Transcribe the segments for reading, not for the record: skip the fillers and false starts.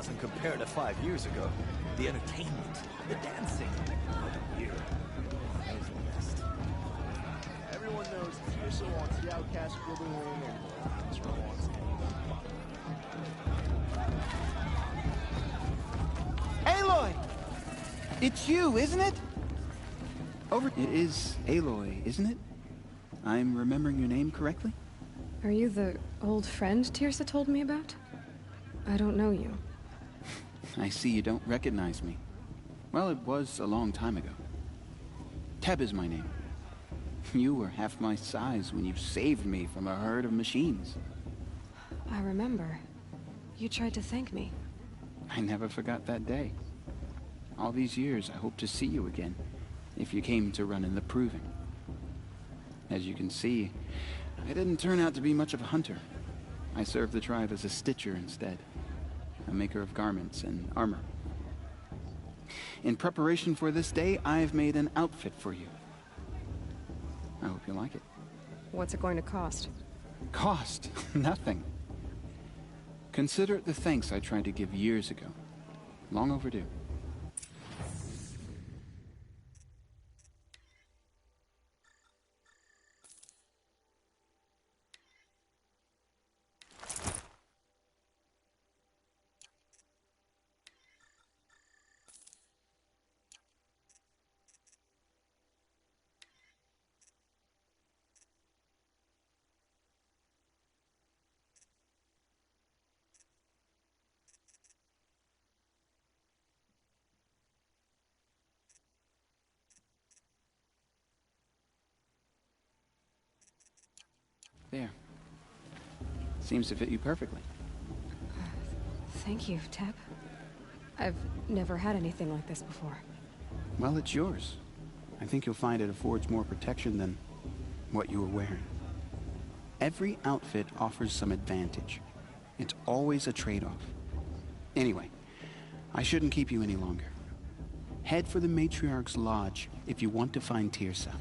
doesn't compare to 5 years ago. The entertainment, the dancing, here. That was the best. Everyone knows Tirsa wants the outcast for the win, and Ezra wants Aloy! It's you, isn't it? It is Aloy, isn't it? I'm remembering your name correctly? Are you the old friend Tirsa told me about? I don't know you. I see you don't recognize me. Well, it was a long time ago. Teb is my name. You were half my size when you saved me from a herd of machines. I remember. You tried to thank me. I never forgot that day. All these years, I hope to see you again, if you came to run in the Proving. As you can see, I didn't turn out to be much of a hunter. I served the tribe as a stitcher instead, a maker of garments and armor. In preparation for this day, I've made an outfit for you. I hope you like it. What's it going to cost? Cost? Nothing. Consider it the thanks I tried to give years ago. Long overdue. There. Seems to fit you perfectly. Thank you, Teb. I've never had anything like this before. Well, it's yours. I think you'll find it affords more protection than what you were wearing. Every outfit offers some advantage. It's always a trade-off. Anyway, I shouldn't keep you any longer. Head for the Matriarch's Lodge if you want to find Tirsa.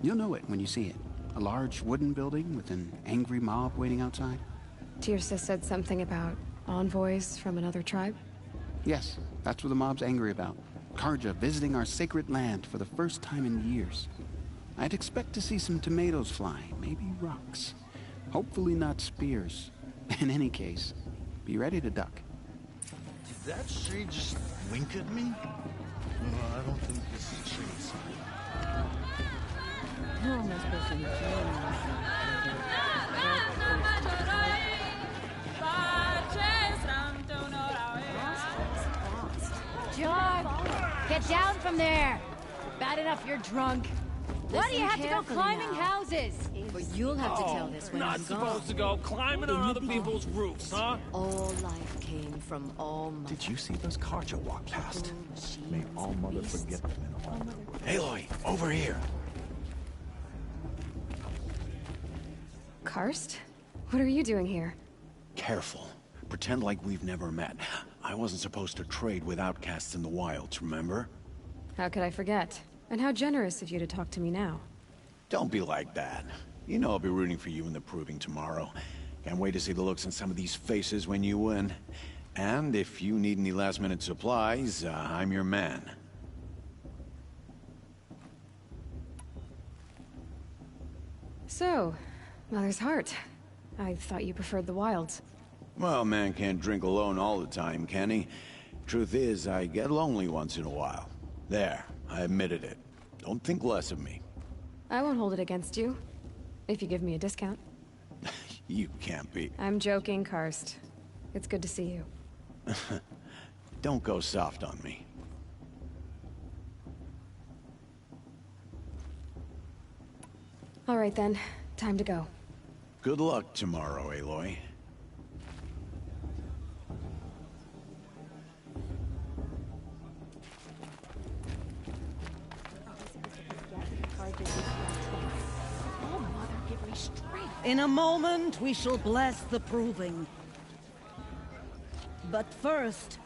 You'll know it when you see it. A large wooden building with an angry mob waiting outside? Tirsa said something about envoys from another tribe? Yes, that's what the mob's angry about. Carja visiting our sacred land for the first time in years. I'd expect to see some tomatoes fly, maybe rocks. Hopefully not spears. In any case, be ready to duck. Did that shade just wink at me? I don't think this is Shade's sign. You're almost pushing the John! Get down from there! Bad enough you're drunk. Why do you have to go climbing houses? But you'll have to tell this when Not I'm gone. supposed to go climbing on other people's roofs, huh? All life came from All Mother. Did you see those Carja walk past? May All Mother forget them in a while. Aloy, over here! Karst? What are you doing here? Careful. Pretend like we've never met. I wasn't supposed to trade with outcasts in the wilds, remember? How could I forget? And how generous of you to talk to me now. Don't be like that. You know I'll be rooting for you in the Proving tomorrow. Can't wait to see the looks on some of these faces when you win. And if you need any last-minute supplies, I'm your man. So, Mother's Heart. I thought you preferred the wilds. Well, man can't drink alone all the time, can he? Truth is, I get lonely once in a while. There, I admitted it. Don't think less of me. I won't hold it against you. If you give me a discount. You can't be. I'm joking, Karst. It's good to see you. Don't go soft on me. All right then, time to go. Good luck tomorrow, Aloy. In a moment, we shall bless the Proving. But first,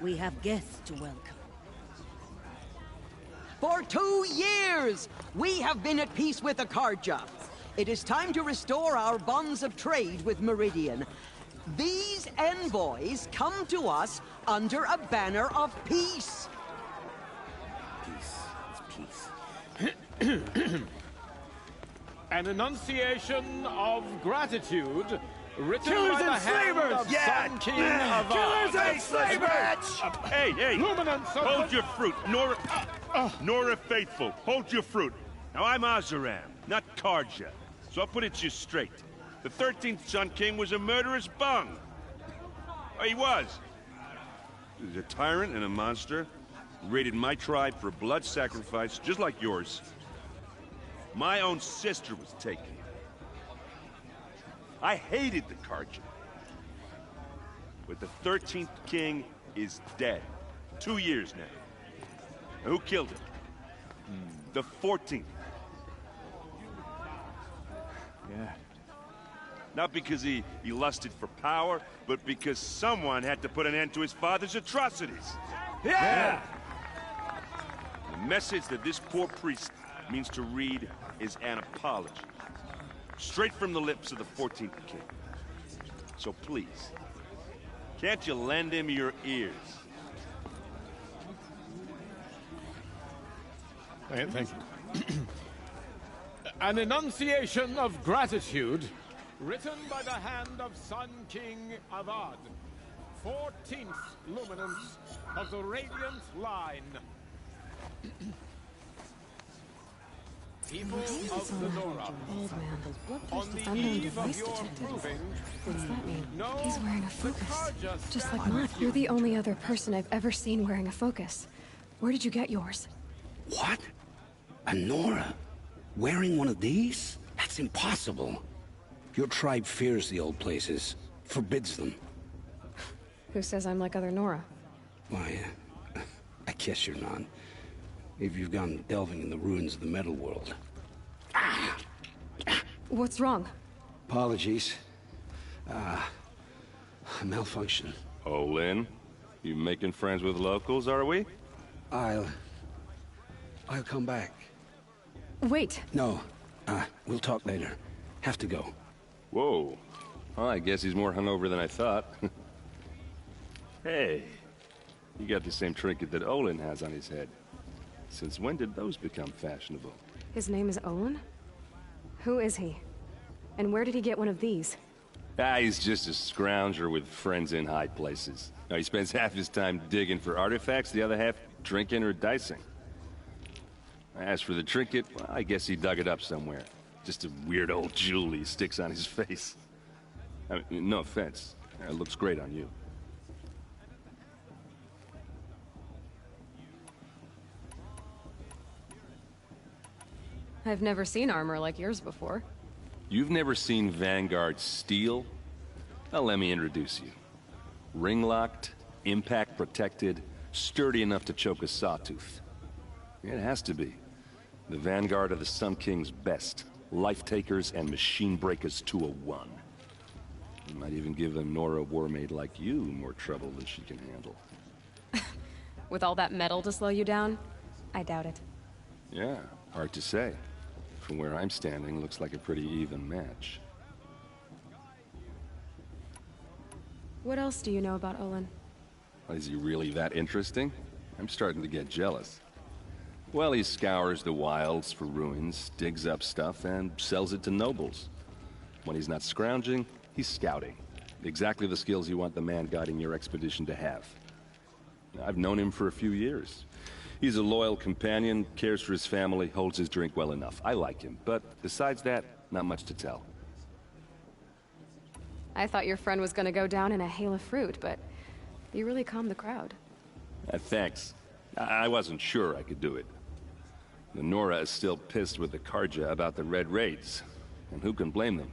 we have guests to welcome. For 2 years, we have been at peace with the Carja. It is time to restore our bonds of trade with Meridian. These envoys come to us under a banner of peace. Peace. It's peace. An enunciation of gratitude written Killers by the and hand slavers! of Yeah! Sun King of Killers and slavers! Hey! Luminance of Hold your fruit, Nora Faithful. Hold your fruit. Now I'm Azaram, not Karja. So I'll put it to you straight. The 13th Sun King was a murderous bung. Oh, he was. He was a tyrant and a monster. He raided my tribe for blood sacrifice, just like yours. My own sister was taken. I hated the Karja. But the 13th king is dead. 2 years now. And who killed him? The 14th. Yeah. Not because he lusted for power, but because someone had to put an end to his father's atrocities. Yeah! The message that this poor priest means to read is an apology. Straight from the lips of the 14th king. So please, can't you lend him your ears? Thank you. An enunciation of gratitude written by the hand of Sun King Avad, 14th luminance of the Radiant Line. People of the Nora, Old man. on the Unknown eve of device your detected. proving, What's that mean? no, He's wearing a the focus. Karja Just like stand mine. with You're you. the only other person I've ever seen wearing a focus. Where did you get yours? What? A Nora? Wearing one of these? That's impossible. Your tribe fears the old places, forbids them. Who says I'm like other Nora? Why, I guess you're not. If you've gone delving in the ruins of the metal world. What's wrong? Apologies. A malfunction. Oh, Lynn, you making friends with locals, are we? I'll come back. Wait. No, we'll talk later. Have to go. Whoa. Well, I guess he's more hungover than I thought. Hey, you got the same trinket that Olin has on his head. Since when did those become fashionable? His name is Olin? Who is he? And where did he get one of these? He's just a scrounger with friends in high places. Now, he spends half his time digging for artifacts, the other half drinking or dicing. As for the trinket, well, I guess he dug it up somewhere. Just a weird old jewel he sticks on his face. I mean, no offense. It looks great on you. I've never seen armor like yours before. You've never seen Vanguard steel? Well, let me introduce you. Ring-locked, impact-protected, sturdy enough to choke a sawtooth. It has to be. The Vanguard of the Sun King's best. Life-takers and machine-breakers to a one. You might even give a Nora Warmaid like you more trouble than she can handle. With all that metal to slow you down? I doubt it. Yeah, hard to say. From where I'm standing, looks like a pretty even match. What else do you know about Olin? Is he really that interesting? I'm starting to get jealous. Well, he scours the wilds for ruins, digs up stuff, and sells it to nobles. When he's not scrounging, he's scouting. Exactly the skills you want the man guiding your expedition to have. I've known him for a few years. He's a loyal companion, cares for his family, holds his drink well enough. I like him, but besides that, not much to tell. I thought your friend was gonna go down in a hail of fruit, but you really calmed the crowd. Thanks. I wasn't sure I could do it. The Nora is still pissed with the Karja about the Red Raids, and who can blame them?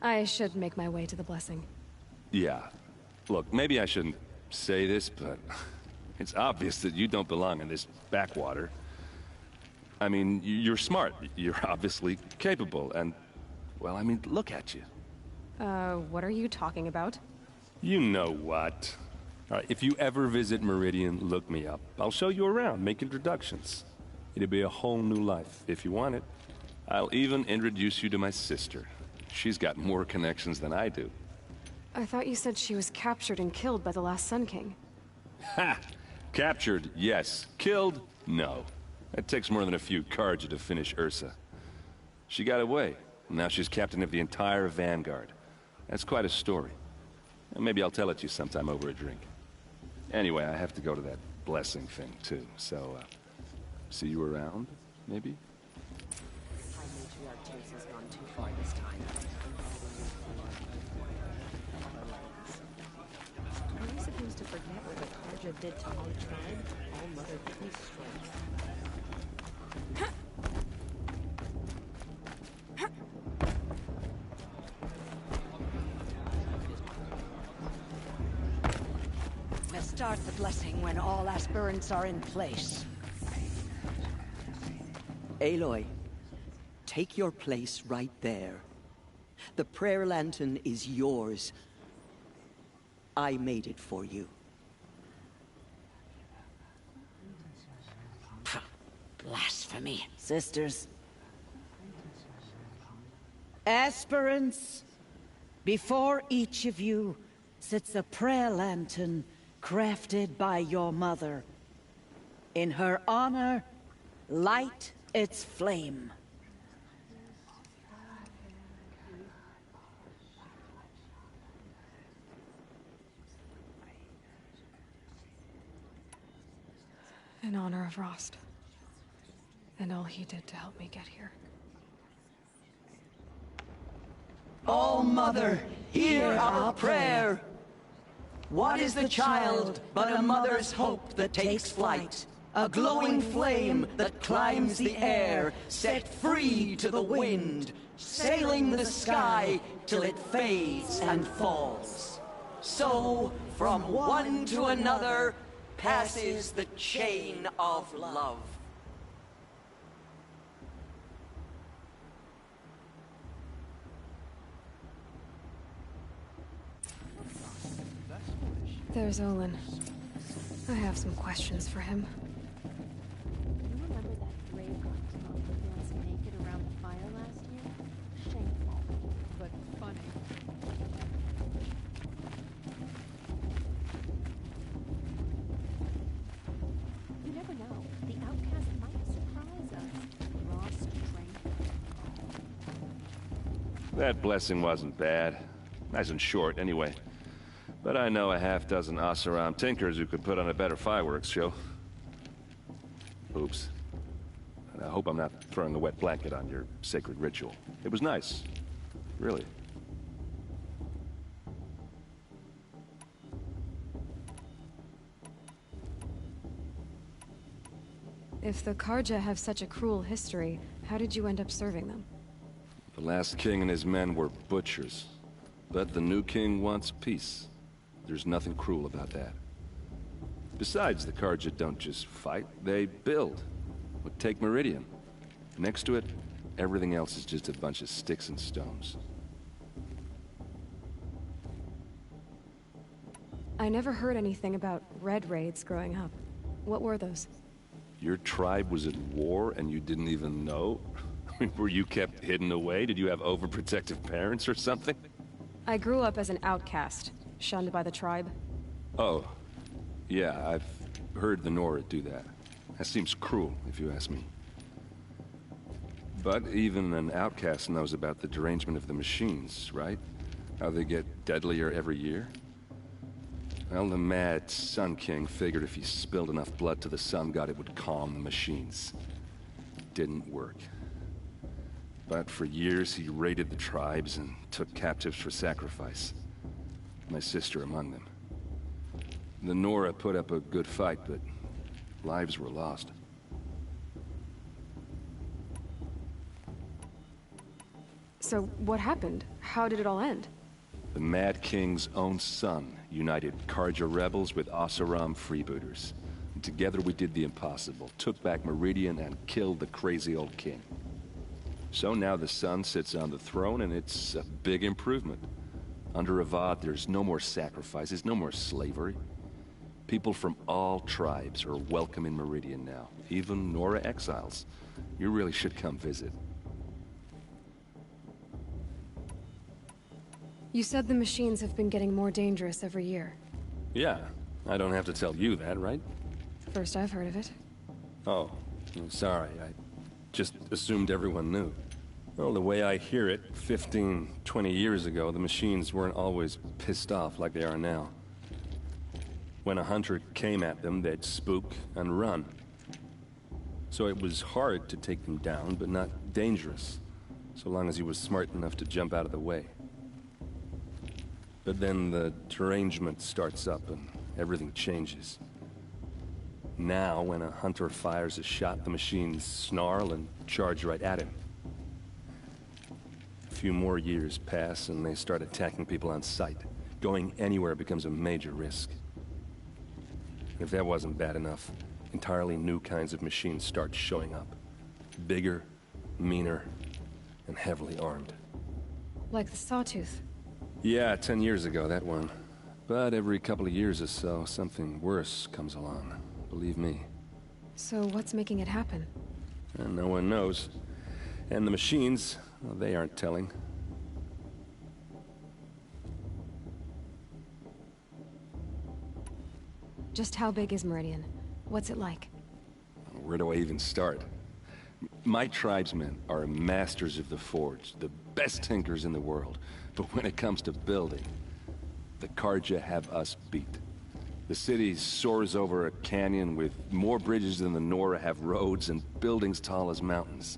I should make my way to the blessing. Yeah. Look, maybe I shouldn't say this, but it's obvious that you don't belong in this backwater. I mean, you're smart. You're obviously capable, and, well, I mean, look at you. What are you talking about? You know what. All right, if you ever visit Meridian, look me up. I'll show you around, make introductions. It'll be a whole new life, if you want it. I'll even introduce you to my sister. She's got more connections than I do. I thought you said she was captured and killed by the last Sun King. Ha! Captured, yes. Killed, no. It takes more than a few Carja to finish Ursa. She got away. Now she's captain of the entire Vanguard. That's quite a story. Maybe I'll tell it to you sometime over a drink. Anyway, I have to go to that blessing thing, too. So, see you around, maybe? High Matriarch Jace has gone too far this time. Are you supposed to forget what the Carja did to our tribe? All Mother Peace strikes. We'll start the blessing when all aspirants are in place. Aloy, take your place right there. The prayer lantern is yours. I made it for you. Blasphemy. Sisters. Aspirants, before each of you sits a prayer lantern crafted by your mother. In her honor, light its flame. In honor of Rost. And all he did to help me get here. All Mother, hear our prayer. What is the child but a mother's hope that takes flight? A glowing flame that climbs the air, set free to the wind, sailing the sky till it fades and falls. So, from one to another, passes the chain of love. There's Olin. I have some questions for him. You remember that grave monk that danced naked around the fire last year? Shameful, but funny. You never know. The outcast might surprise us. Rost drank. That blessing wasn't bad. Nice and short, anyway. But I know a half-dozen Oseram tinkers who could put on a better fireworks show. Oops. And I hope I'm not throwing a wet blanket on your sacred ritual. It was nice. Really. If the Carja have such a cruel history, how did you end up serving them? The last king and his men were butchers. But the new king wants peace. There's nothing cruel about that. Besides, the Carja don't just fight, they build. But take Meridian. Next to it, everything else is just a bunch of sticks and stones. I never heard anything about Red Raids growing up. What were those? Your tribe was at war and you didn't even know? I mean, were you kept hidden away? Did you have overprotective parents or something? I grew up as an outcast, shunned by the tribe. Oh. Yeah, I've heard the Nora do that. That seems cruel, if you ask me. But even an outcast knows about the derangement of the machines, right? How they get deadlier every year? Well, the mad Sun King figured if he spilled enough blood to the Sun God, it would calm the machines. Didn't work. But for years, he raided the tribes and took captives for sacrifice. My sister among them. The Nora put up a good fight, but lives were lost. So, what happened? How did it all end? The Mad King's own son united Carja rebels with Oseram freebooters. And together we did the impossible, took back Meridian and killed the crazy old king. So now the son sits on the throne and it's a big improvement. Under Avad, there's no more sacrifices, no more slavery. People from all tribes are welcome in Meridian now, even Nora exiles. You really should come visit. You said the machines have been getting more dangerous every year. Yeah, I don't have to tell you that, right? First I've heard of it. Oh, I'm sorry. I just assumed everyone knew. Well, the way I hear it, 15, 20 years ago, the machines weren't always pissed off like they are now. When a hunter came at them, they'd spook and run. So it was hard to take them down, but not dangerous, so long as he was smart enough to jump out of the way. But then the derangement starts up and everything changes. Now, when a hunter fires a shot, the machines snarl and charge right at him. A few more years pass and they start attacking people on sight. Going anywhere becomes a major risk. If that wasn't bad enough, entirely new kinds of machines start showing up. Bigger, meaner, and heavily armed. Like the Sawtooth. Yeah, 10 years ago, that one. But every couple of years or so, something worse comes along. Believe me. So what's making it happen? And no one knows. And the machines, well, they aren't telling. Just how big is Meridian? What's it like? Where do I even start? My tribesmen are masters of the forge, the best tinkers in the world. But when it comes to building, the Carja have us beat. The city soars over a canyon with more bridges than the Nora have roads and buildings tall as mountains.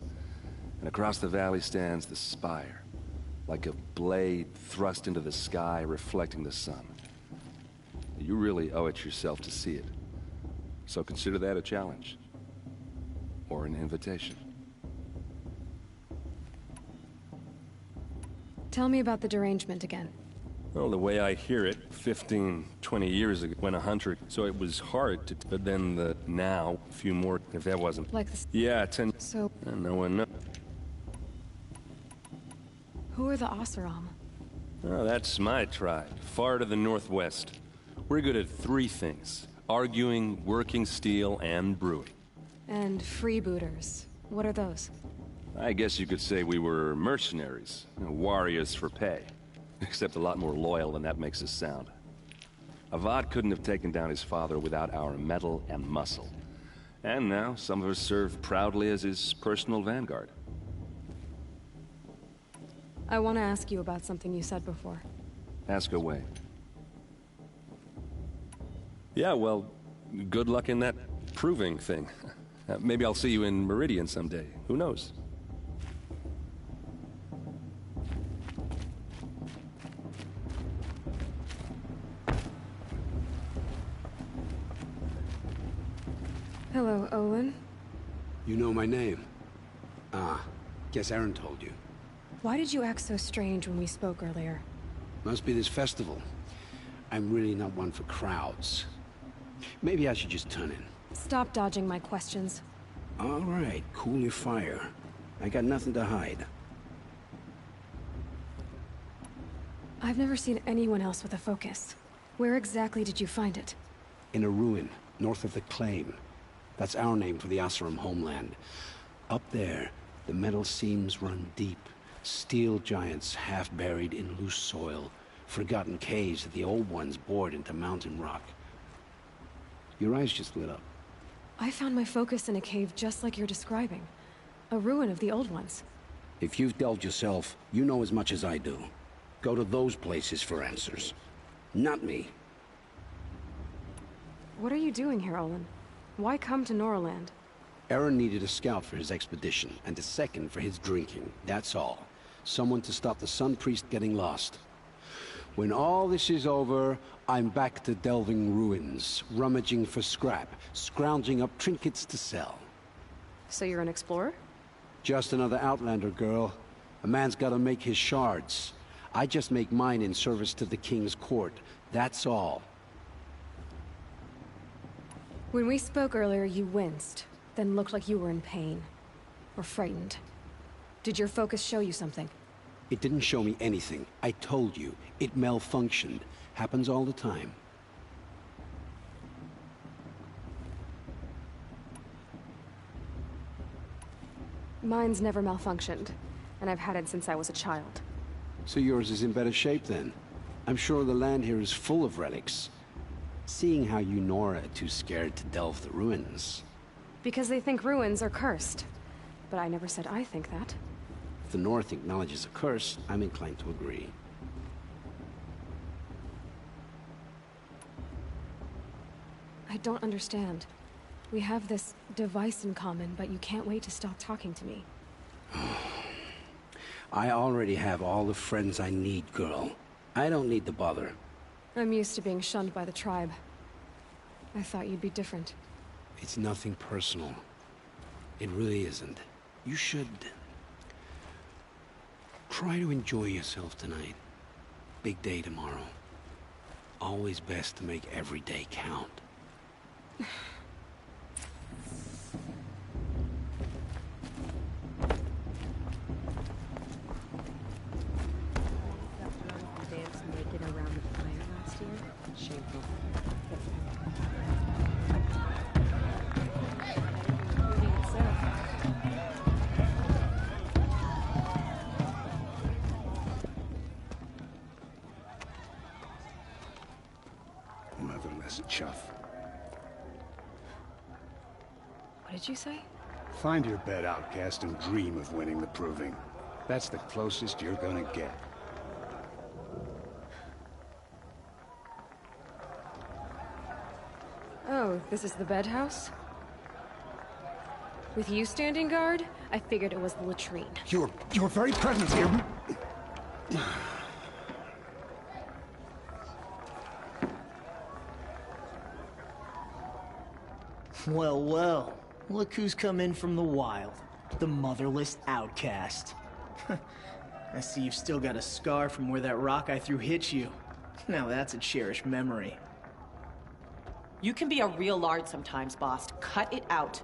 And across the valley stands the spire, like a blade thrust into the sky reflecting the sun. You really owe it yourself to see it. So consider that a challenge. Or an invitation. Tell me about the derangement again. Well, the way I hear it, 15, 20 years ago, when a hunter... So it was hard to... But then now, a few more, if that wasn't... Like the... Yeah, 10... So... And no one knows. Who are the Oseram? Oh, that's my tribe, far to the northwest. We're good at three things. Arguing, working steel, and brewing. And freebooters. What are those? I guess you could say we were mercenaries. Warriors for pay. Except a lot more loyal than that makes us sound. Avad couldn't have taken down his father without our metal and muscle. And now, some of us serve proudly as his personal vanguard. I want to ask you about something you said before. Ask away. Yeah, well, good luck in that proving thing. Maybe I'll see you in Meridian someday. Who knows? Hello, Olin. You know my name? Ah, guess Aaron told you. Why did you act so strange when we spoke earlier? Must be this festival. I'm really not one for crowds. Maybe I should just turn in. Stop dodging my questions. All right, cool your fire. I got nothing to hide. I've never seen anyone else with a focus. Where exactly did you find it? In a ruin, north of the Claim. That's our name for the Oseram homeland. Up there, the metal seams run deep. Steel giants half buried in loose soil. Forgotten caves that the old ones bored into mountain rock. Your eyes just lit up. I found my focus in a cave just like you're describing. A ruin of the old ones. If you've delved yourself, you know as much as I do. Go to those places for answers. Not me. What are you doing here, Olin? Why come to Noraland? Aaron needed a scout for his expedition, and a second for his drinking. That's all. Someone to stop the Sun Priest getting lost. When all this is over, I'm back to delving ruins, rummaging for scrap, scrounging up trinkets to sell. So you're an explorer? Just another Outlander, girl. A man's gotta make his shards. I just make mine in service to the King's court. That's all. When we spoke earlier, you winced, then looked like you were in pain. Or frightened. Did your focus show you something? It didn't show me anything. I told you. It malfunctioned. Happens all the time. Mine's never malfunctioned, and I've had it since I was a child. So yours is in better shape then? I'm sure the land here is full of relics. Seeing how you Nora are too scared to delve the ruins. Because they think ruins are cursed. But I never said I think that. If the North acknowledges a curse, I'm inclined to agree. I don't understand. We have this device in common, but you can't wait to stop talking to me. I already have all the friends I need, girl. I don't need the bother. I'm used to being shunned by the tribe. I thought you'd be different. It's nothing personal. It really isn't. You should... try to enjoy yourself tonight. Big day tomorrow. Always best to make every day count. Dance naked around the fire last year? Shameful. Motherless chuff. What did you say? Find your bed, outcast, and dream of winning the proving. That's the closest you're gonna get. Oh, this is the bedhouse? With you standing guard, I figured it was the latrine. Your very presence here... Well, well. Look who's come in from the wild. The motherless outcast. I see you've still got a scar from where that rock I threw hit you. Now that's a cherished memory. You can be a real lard sometimes, boss. Cut it out.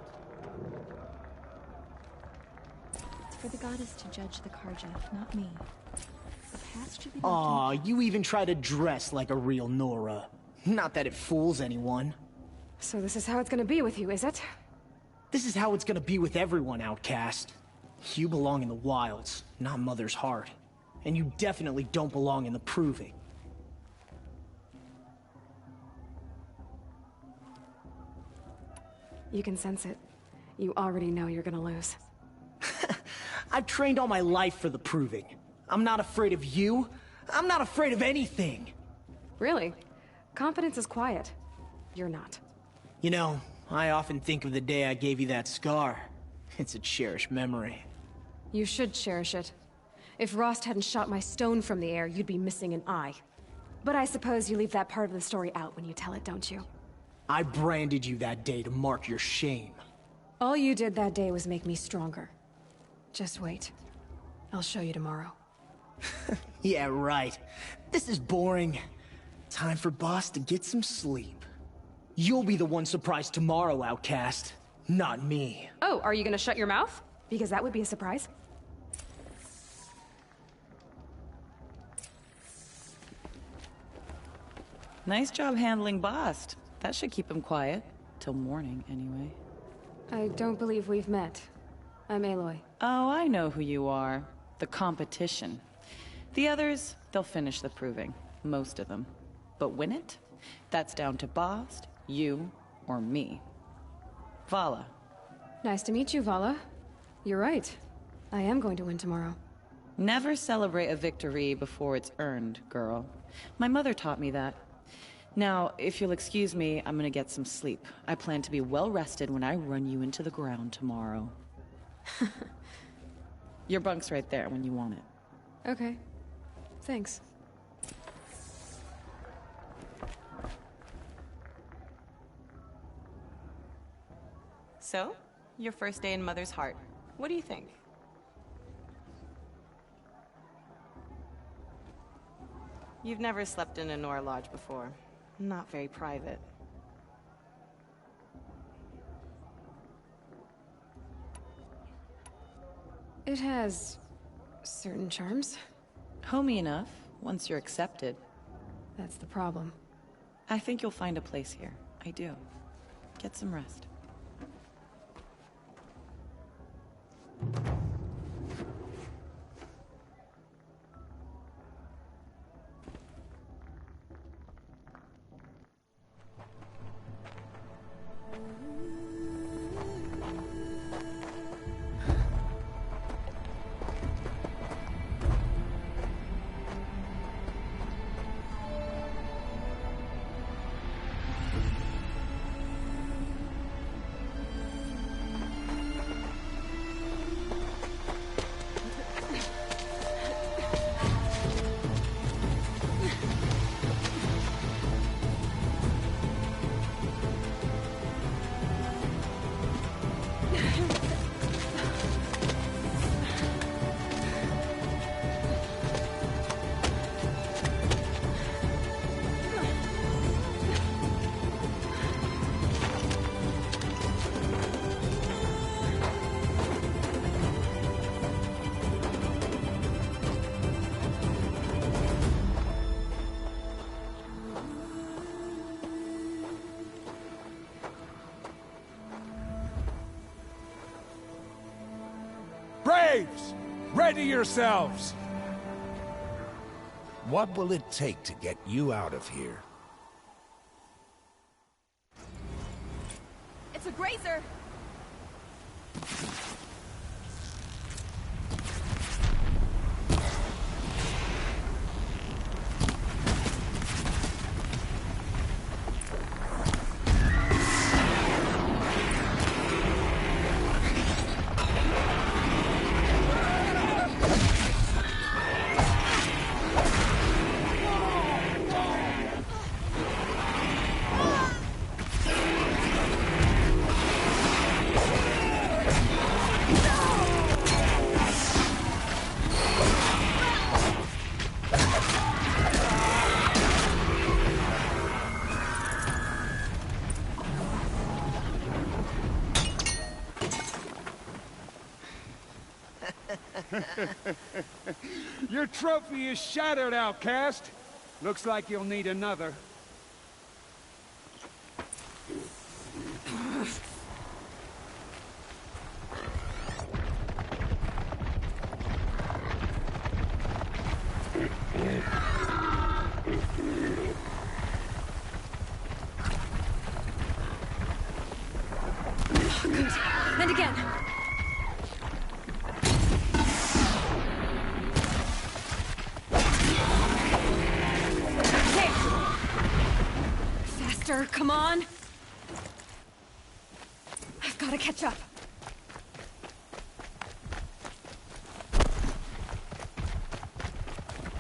It's for the goddess to judge the Carja, not me. The past should be... Aw, you even try to dress like a real Nora. Not that it fools anyone. So this is how it's gonna be with you, is it? This is how it's gonna be with everyone, outcast. You belong in the wilds, not Mother's heart. And you definitely don't belong in the proving. You can sense it. You already know you're gonna lose. I've trained all my life for the proving. I'm not afraid of you. I'm not afraid of anything. Really? Confidence is quiet. You're not. You know, I often think of the day I gave you that scar. It's a cherished memory. You should cherish it. If Rost hadn't shot my stone from the air, you'd be missing an eye. But I suppose you leave that part of the story out when you tell it, don't you? I branded you that day to mark your shame. All you did that day was make me stronger. Just wait. I'll show you tomorrow. Yeah, right. This is boring. Time for Boss to get some sleep. You'll be the one surprised tomorrow, outcast. Not me. Oh, are you gonna shut your mouth? Because that would be a surprise. Nice job handling Bast. That should keep him quiet. Till morning, anyway. I don't believe we've met. I'm Aloy. Oh, I know who you are. The competition. The others, they'll finish the proving. Most of them. But win it? That's down to Bast, you, or me. Vala. Nice to meet you, Vala. You're right. I am going to win tomorrow. Never celebrate a victory before it's earned, girl. My mother taught me that. Now, if you'll excuse me, I'm gonna get some sleep. I plan to be well rested when I run you into the ground tomorrow. Your bunk's right there when you want it. Okay. Thanks. So, your first day in Mother's heart. What do you think? You've never slept in a Nora lodge before. Not very private. It has certain charms. Homey enough, once you're accepted. That's the problem. I think you'll find a place here. I do. Get some rest. Braves, ready yourselves! What will it take to get you out of here? It's a grazer! Your trophy is shattered, outcast. Looks like you'll need another. Good. And again. Faster, come on! I've got to catch up.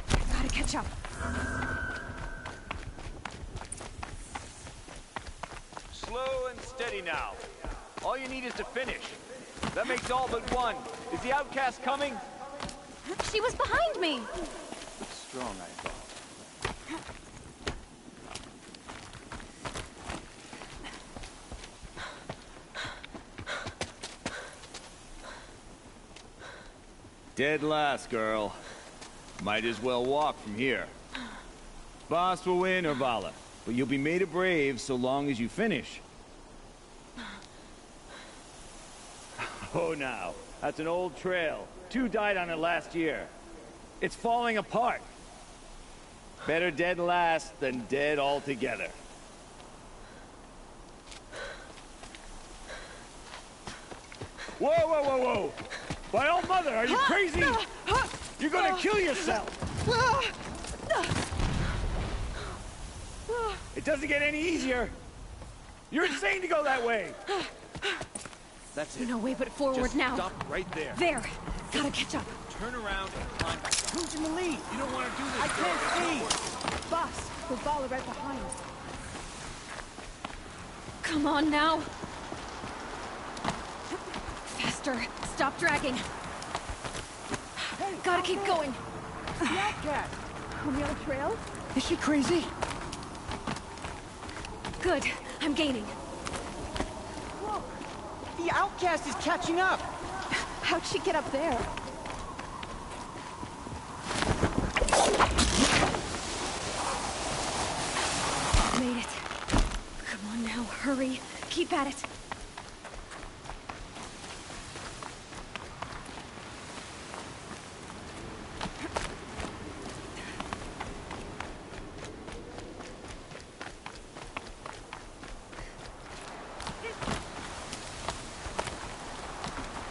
I've got to catch up. Slow and steady now. All you need is to finish. That makes all but one. Is the outcast coming? She was behind me! Strong, I thought. Dead last, girl. Might as well walk from here. Boss will win or Vala, but you'll be made a brave so long as you finish. Oh, now. That's an old trail. 2 died on it last year. It's falling apart. Better dead last than dead altogether. Whoa, whoa, whoa, whoa! By all mother, are you crazy? You're gonna kill yourself! It doesn't get any easier! You're insane to go that way! That's it. No way but forward Just now. Stop right there. There. Gotta catch up. Turn around and climb back up. Who's in the lead? You don't want to do this. I can't see! Boss, with Vala right behind. Come on now. Faster. Stop dragging. Gotta keep going. The outcast! On the other trail? Is she crazy? Good. I'm gaining. Whoa! The outcast is catching up! How'd she get up there? Made it. Come on now, hurry. Keep at it.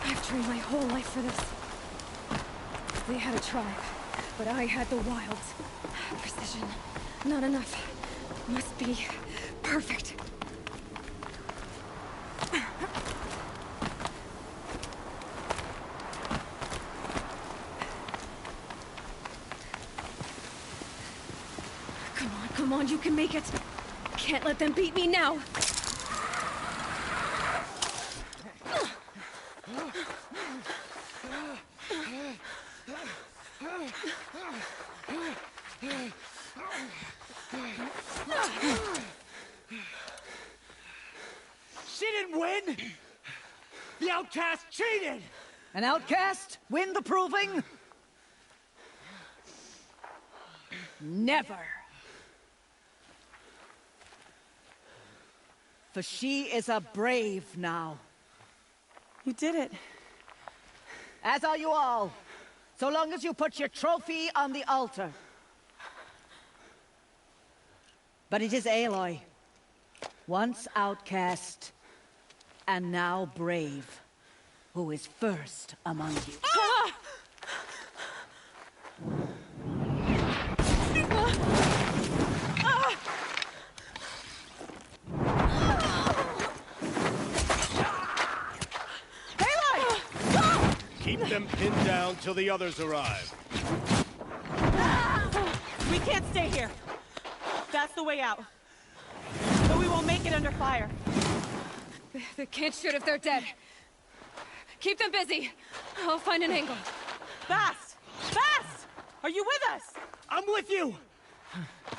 I've trained my whole life for this. They had a tribe, but I had the wilds. Precision. Not enough. Must be perfect. Come on, you can make it. Can't let them beat me now. She didn't win! The outcast cheated! An outcast win the proving? Never. For she is a brave now. You did it. As are you all. So long as you put your trophy on the altar. But it is Aloy. Once outcast, and now brave, who is first among you. Ah! Keep them pinned down till the others arrive. We can't stay here. That's the way out. But we won't make it under fire. They can't shoot if they're dead. Keep them busy. I'll find an angle. Fast! Fast! Are you with us? I'm with you!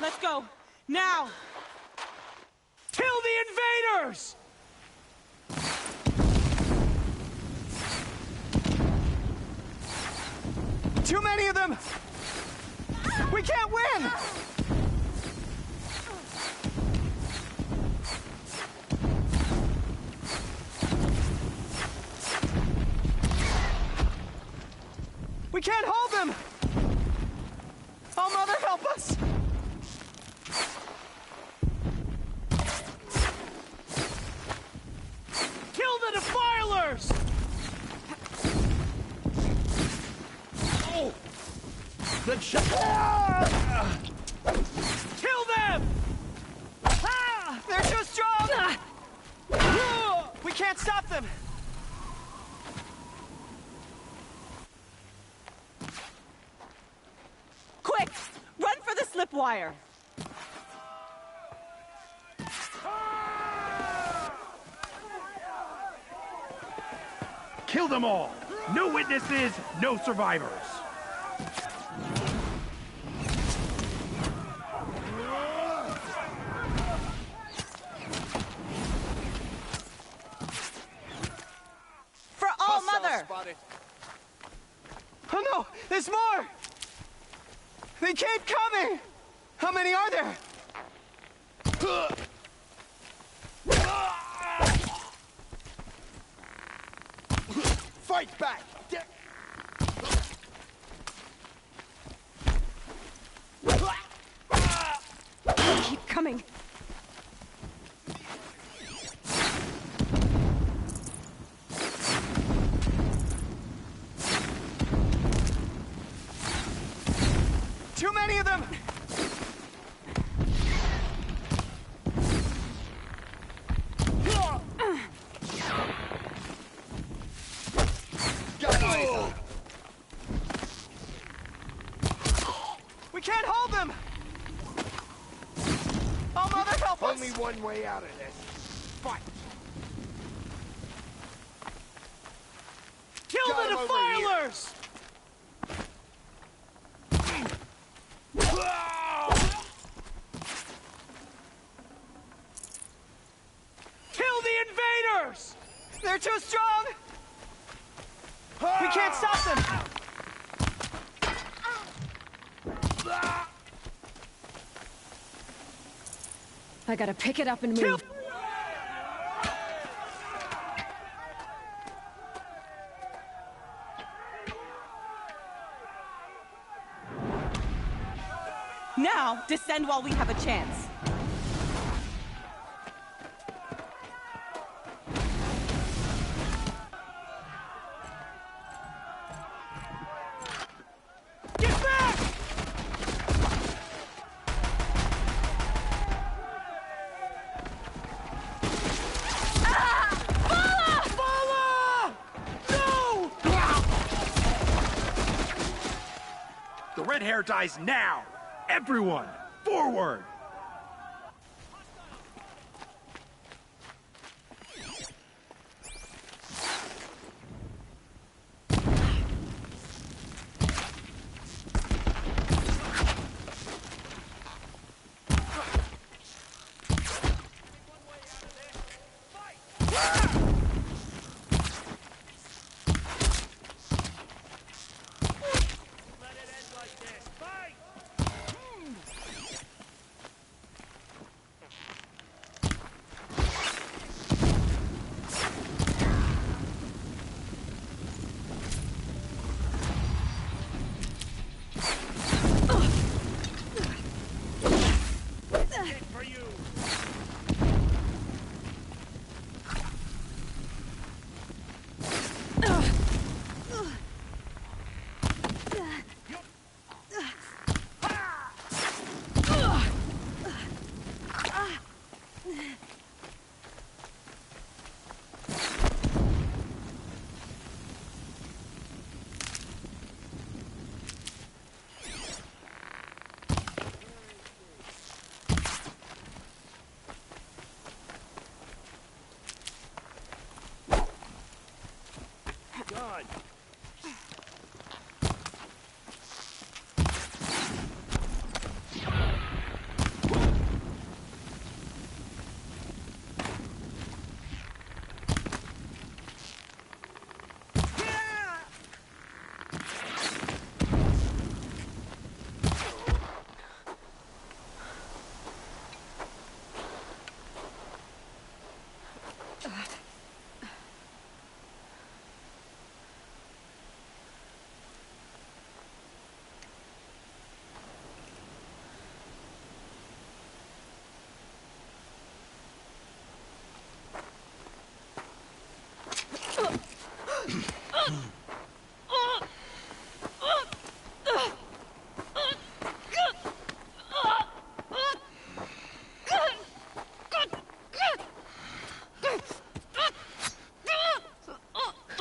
Let's go. Now! Kill the invaders! Too many of them! We can't win! We can't hold them! Oh, Mother, help us! Kill the Defilers! Oh! Good shot! Kill them! Ah! They're too strong! We can't stop them! Quick! Run for the slip wire! Kill them all! No witnesses, no survivors! For All Mother! Oh no! There's more! They keep coming! How many are there? Fight back! Keep coming. Too many of them! We can't hold them! Oh, Mother, help us! Only one way out of this. Fight! Kill the Defilers! Kill the invaders! They're too strong! We can't stop them! I gotta pick it up and move. Now, descend while we have a chance. Get back! The red hair dies now! Everyone, forward!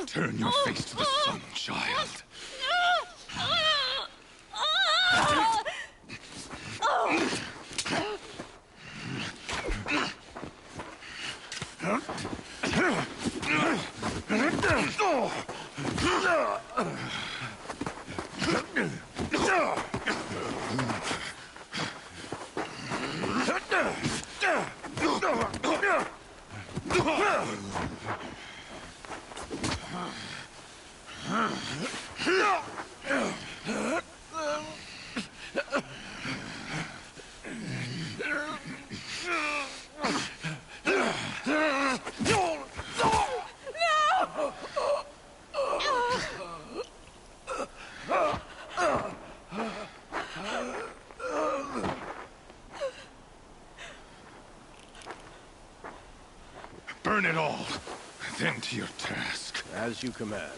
Turn your face to the sun, child. Burn it all, then to your task. As you command.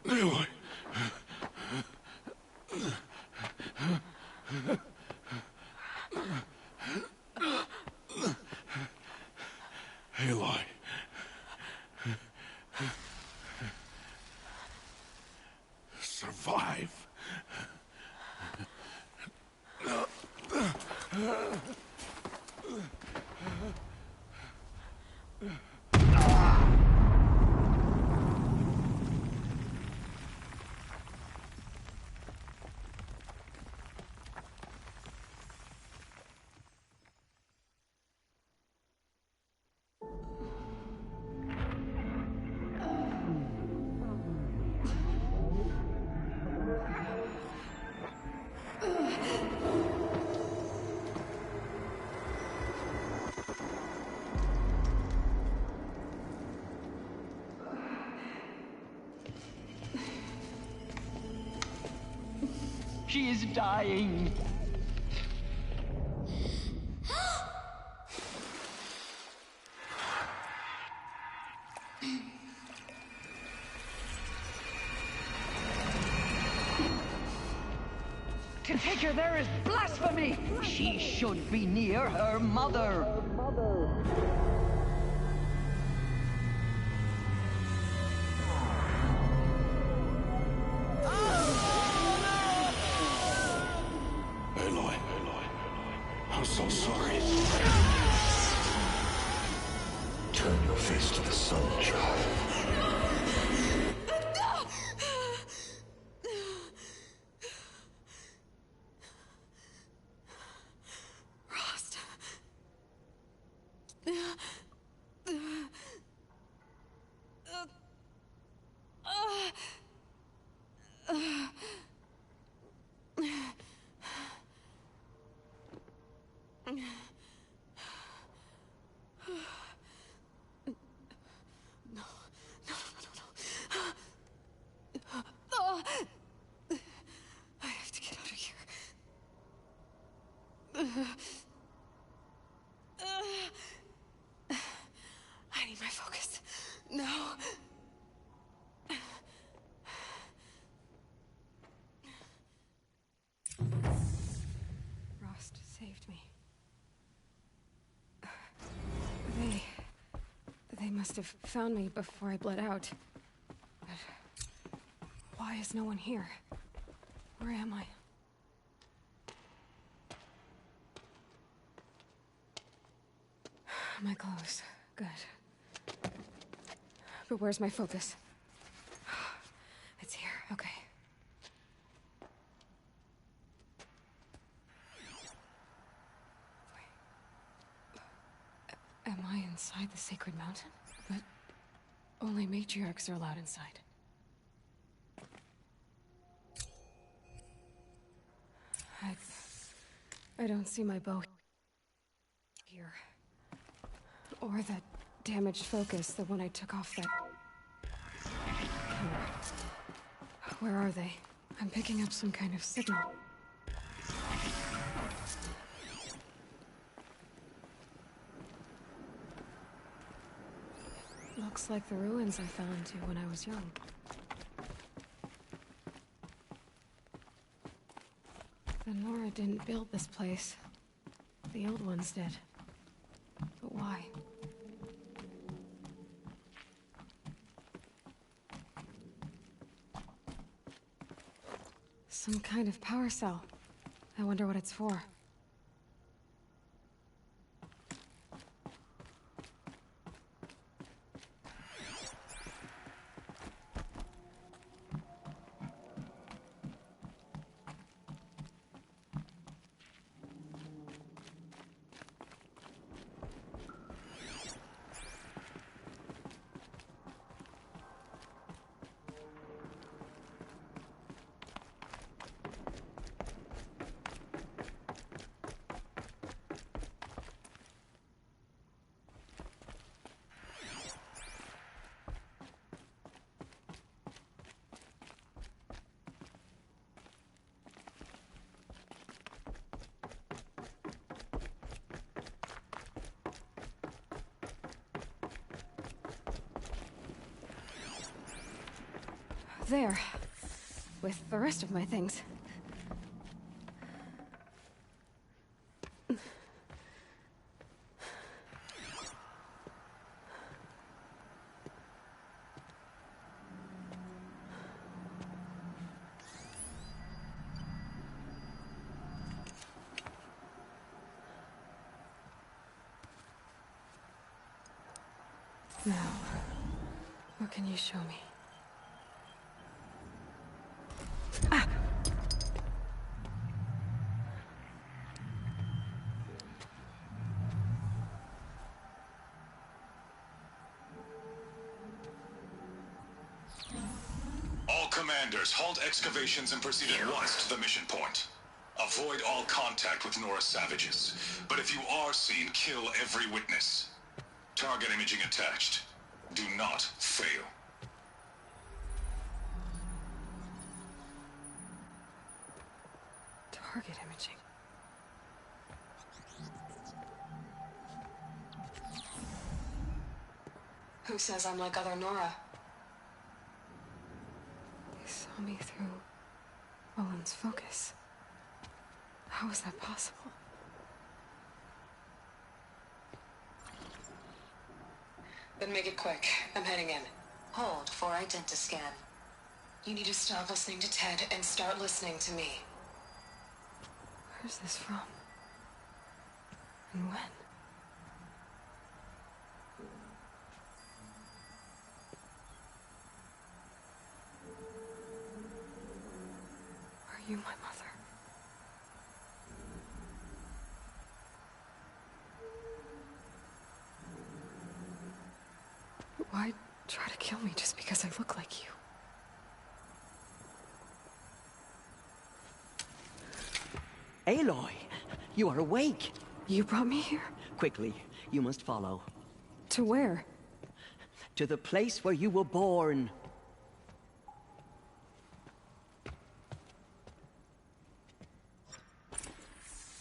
Aloy. Aloy. Survive. She is dying. To take her there is blasphemy! She should be near her mother. Aloy, I'm so sorry. Turn your face to the sun, child. Rost. I have to get out of here. I need my focus. No. Rost saved me. They must have found me before I bled out. But why is no one here? Where am I? My clothes. Good. But where's my focus? It's here. Okay. Am I inside the sacred mountain? But only matriarchs are allowed inside. I don't see my bow here. Or that damaged focus, the one I took off that camera. Where are they? I'm picking up some kind of signal. Looks like the ruins I fell into when I was young. The Nora didn't build this place. The old ones did. But why? Some kind of power cell. I wonder what it's for. There. With the rest of my things. Now, what can you show me? All commanders, halt excavations and proceed at once to the mission point. Avoid all contact with Nora savages. But if you are seen, kill every witness. Target imaging attached. Do not fail. Target imaging. Who says I'm like other Nora? They saw me through Owen's focus. How is that possible? Then make it quick. I'm heading in. Hold for identiscan. You need to stop listening to Ted and start listening to me. Where's this from? And when? Are you my mother? Why try to kill me just because I look like you? Aloy, you are awake. You brought me here? Quickly, you must follow. To where? To the place where you were born.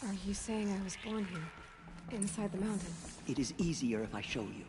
Are you saying I was born here? Inside the mountain? It is easier if I show you.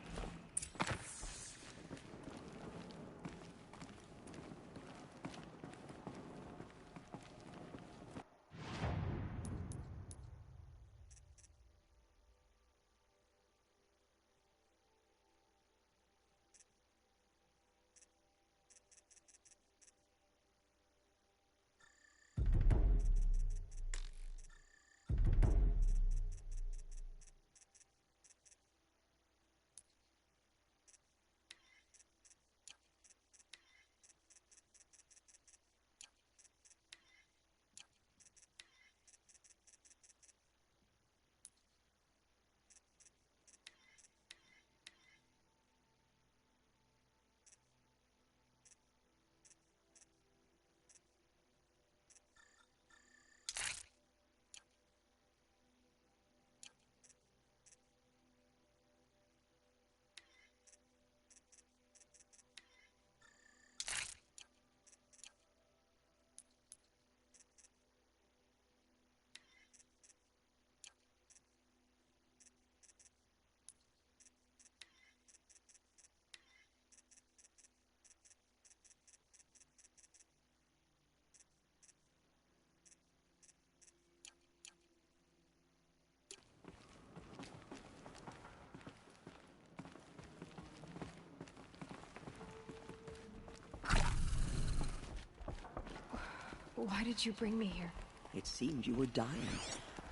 Why did you bring me here? It seemed you were dying,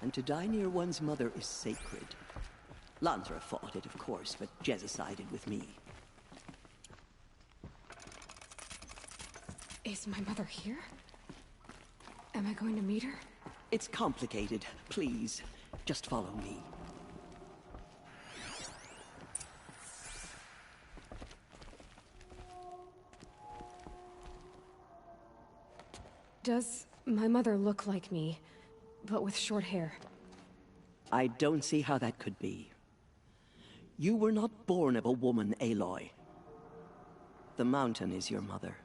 and to die near one's mother is sacred. Lansra fought it, of course, but Jezza sided with me. Is my mother here? Am I going to meet her? It's complicated. Please, just follow me. Does my mother look like me, but with short hair? I don't see how that could be. You were not born of a woman, Aloy. The mountain is your mother.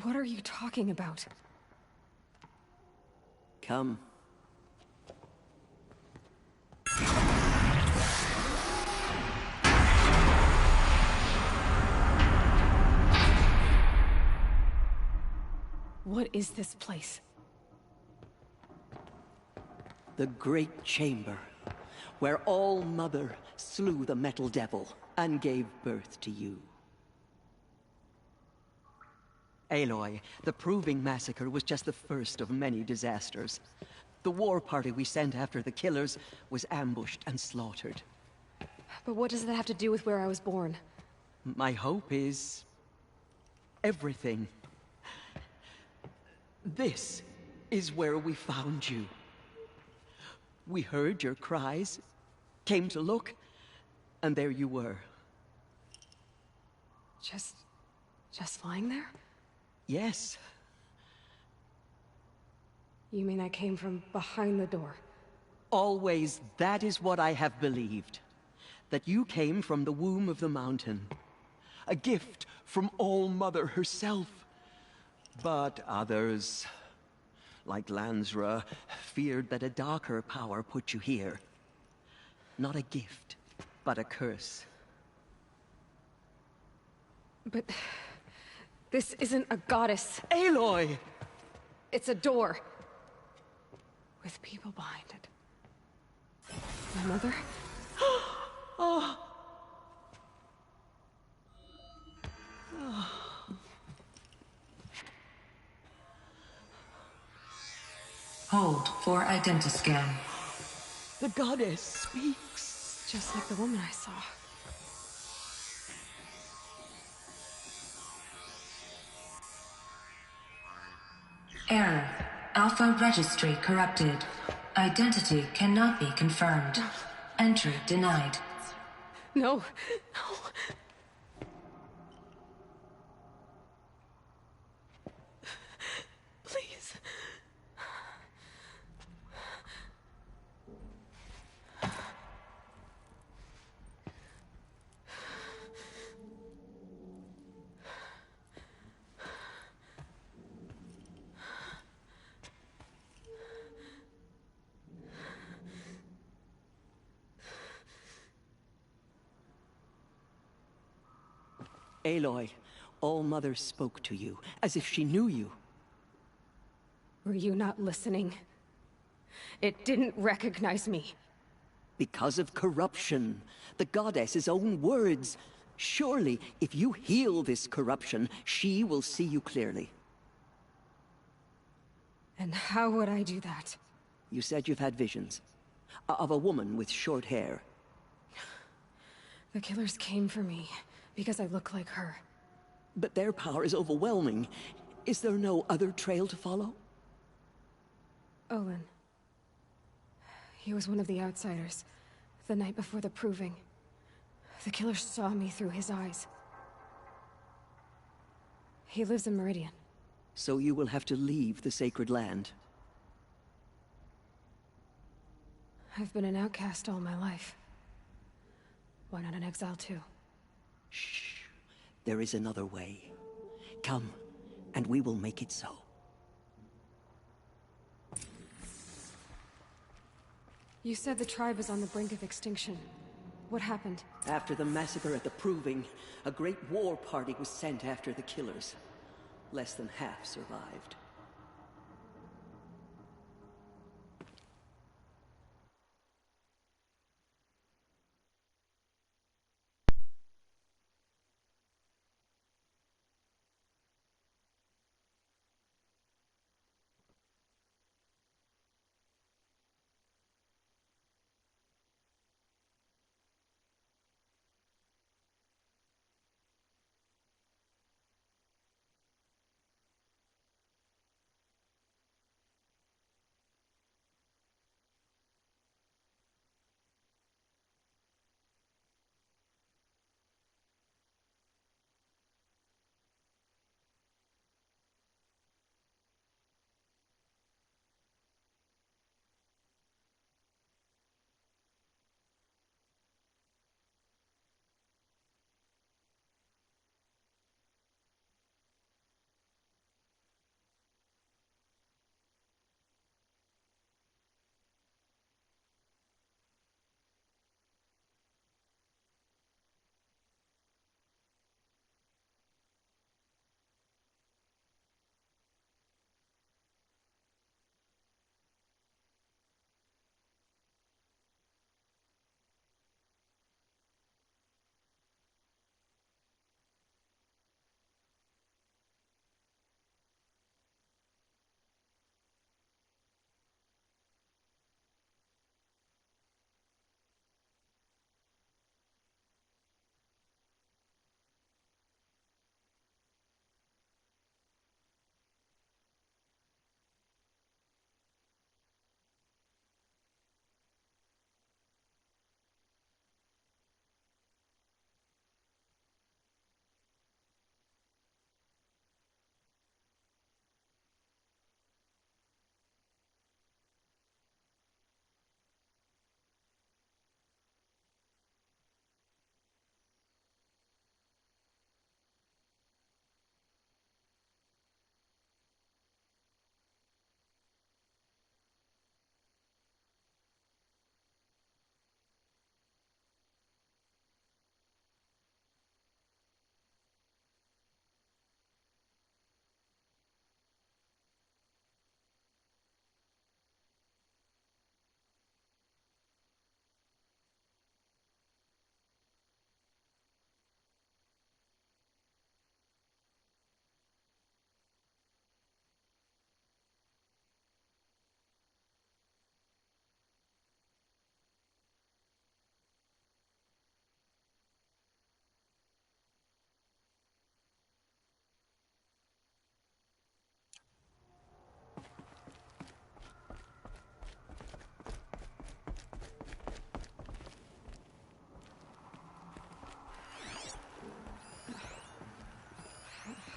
What are you talking about? Come. What is this place? The Great Chamber, where All-Mother slew the Metal Devil and gave birth to you. Aloy, the Proving Massacre was just the first of many disasters. The war party we sent after the killers was ambushed and slaughtered. But what does that have to do with where I was born? My hope is... everything. This is where we found you. We heard your cries, came to look, and there you were. Just lying there? Yes. You mean I came from behind the door? Always, that is what I have believed. That you came from the womb of the mountain. A gift from All-Mother herself. But others, like Lansra, feared that a darker power put you here. Not a gift, but a curse. But... this isn't a goddess. Aloy! It's a door. With people behind it. My mother? Oh. Hold for identiscan. The goddess speaks. Just like the woman I saw. Error. Alpha registry corrupted. Identity cannot be confirmed. Entry denied. No. No. Please. Aloy, All-Mother spoke to you, as if she knew you. Were you not listening? It didn't recognize me. Because of corruption. The goddess's own words. Surely, if you heal this corruption, she will see you clearly. And how would I do that? You said you've had visions. Of a woman with short hair. The killers came for me, because I look like her. But their power is overwhelming. Is there no other trail to follow? Olin. He was one of the outsiders, the night before the Proving. The killer saw me through his eyes. He lives in Meridian. So you will have to leave the sacred land. I've been an outcast all my life. Why not an exile too? Shh. There is another way. Come, and we will make it so. You said the tribe is on the brink of extinction. What happened? After the massacre at the Proving, a great war party was sent after the killers. Less than half survived.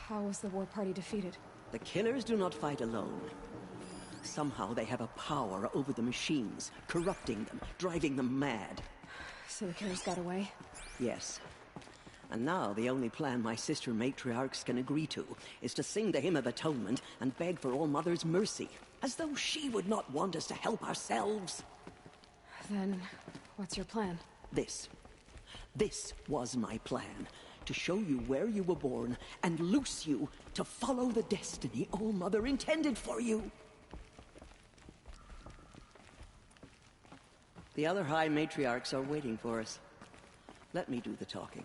How was the war party defeated? The killers do not fight alone. Somehow they have a power over the machines, corrupting them, driving them mad. So the killers got away? Yes. And now the only plan my sister matriarchs can agree to is to sing the Hymn of Atonement and beg for All Mother's mercy, as though she would not want us to help ourselves. Then, what's your plan? This was my plan. To show you where you were born and loose you to follow the destiny All Mother intended for you. The other High Matriarchs are waiting for us. Let me do the talking.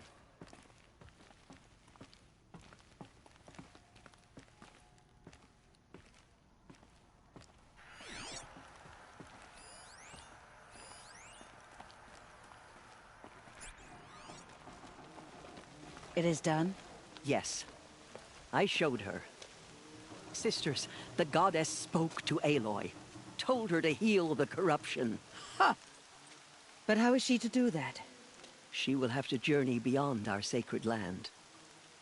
It is done? Yes. I showed her. Sisters, the goddess spoke to Aloy. Told her to heal the corruption. Ha! But how is she to do that? She will have to journey beyond our sacred land.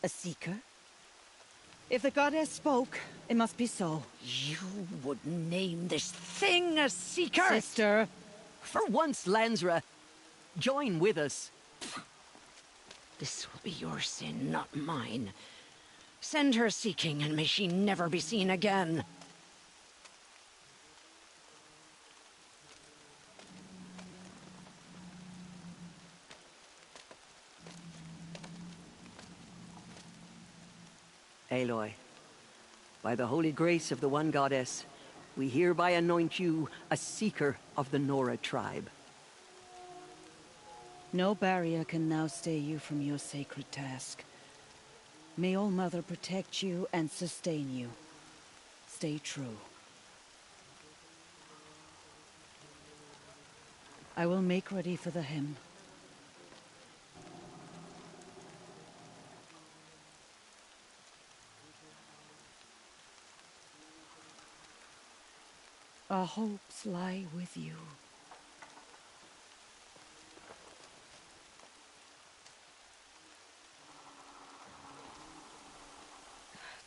A seeker? If the goddess spoke, it must be so. You would name this thing a seeker? Sister! For once, Lansra, join with us. This will be your sin, not mine. Send her seeking, and may she never be seen again. Aloy, by the holy grace of the One Goddess, we hereby anoint you a seeker of the Nora tribe. No barrier can now stay you from your sacred task. May All Mother protect you and sustain you. Stay true. I will make ready for the hymn. Our hopes lie with you.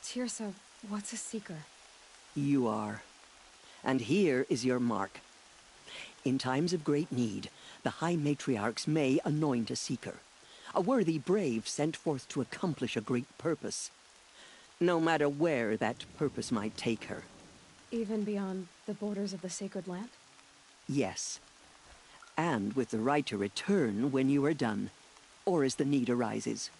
Teersa, what's a seeker? You are. And here is your mark. In times of great need, the High Matriarchs may anoint a seeker. A worthy brave sent forth to accomplish a great purpose. No matter where that purpose might take her. Even beyond the borders of the sacred land? Yes. And with the right to return when you are done, or as the need arises.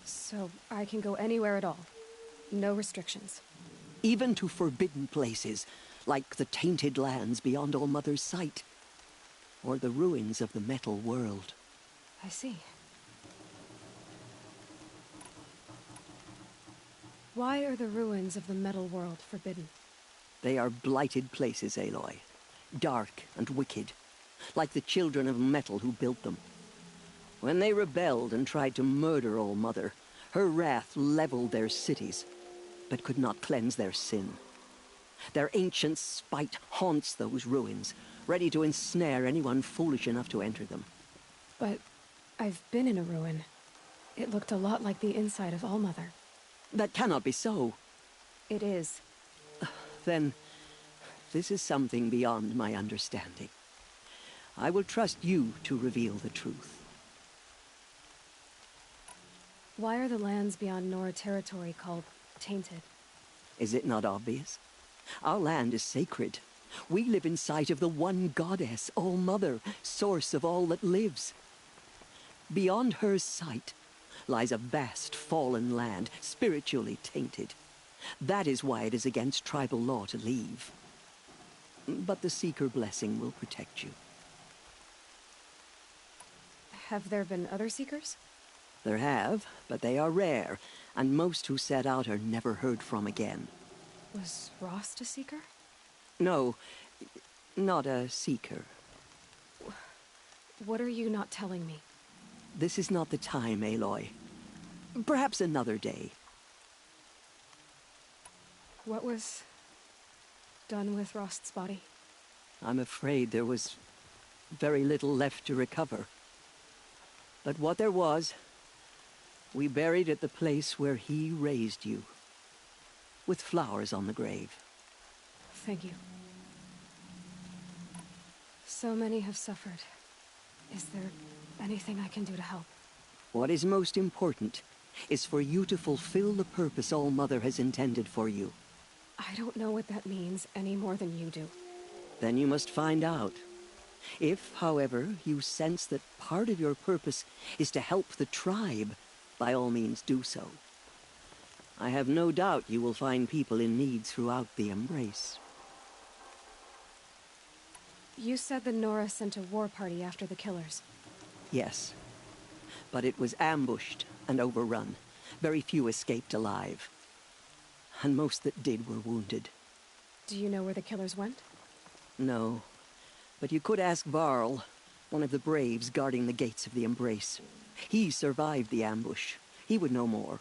So I can go anywhere at all? No restrictions? Even to forbidden places, like the tainted lands beyond All Mother's sight. Or the ruins of the metal world. I see. Why are the ruins of the metal world forbidden? They are blighted places, Aloy. Dark and wicked. Like the children of metal who built them. When they rebelled and tried to murder All Mother, her wrath leveled their cities, but could not cleanse their sin. Their ancient spite haunts those ruins, ready to ensnare anyone foolish enough to enter them. But I've been in a ruin. It looked a lot like the inside of All Mother. That cannot be so. It is. Then, this is something beyond my understanding. I will trust you to reveal the truth. Why are the lands beyond Nora territory called tainted? Is it not obvious? Our land is sacred. We live in sight of the One Goddess, All Mother, source of all that lives. Beyond her sight lies a vast fallen land, spiritually tainted. That is why it is against tribal law to leave. But the Seeker blessing will protect you. Have there been other Seekers? There have, but they are rare, and most who set out are never heard from again. Was Rost a Seeker? No, not a Seeker. What are you not telling me? This is not the time, Aloy. Perhaps another day. What was done with Rost's body? I'm afraid there was very little left to recover. But what there was, we buried at the place where he raised you, with flowers on the grave. Thank you. So many have suffered. Is there anything I can do to help? What is most important is for you to fulfill the purpose All-Mother has intended for you. I don't know what that means any more than you do. Then you must find out. If, however, you sense that part of your purpose is to help the tribe, by all means do so. I have no doubt you will find people in need throughout the Embrace. You said that Nora sent a war party after the killers. Yes. But it was ambushed and overrun. Very few escaped alive. And most that did were wounded. Do you know where the killers went? No. But you could ask Varl, one of the braves guarding the gates of the Embrace. He survived the ambush. He would know more.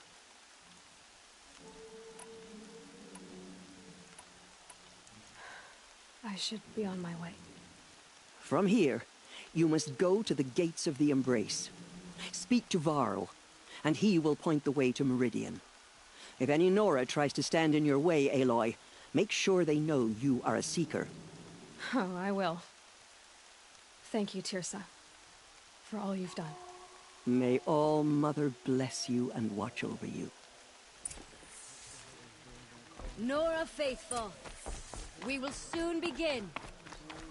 I should be on my way. From here, you must go to the gates of the Embrace. Speak to Varl, and he will point the way to Meridian. If any Nora tries to stand in your way, Aloy, make sure they know you are a Seeker. Oh, I will. Thank you, Teersa, for all you've done. May All-Mother bless you and watch over you. Nora Faithful, we will soon begin.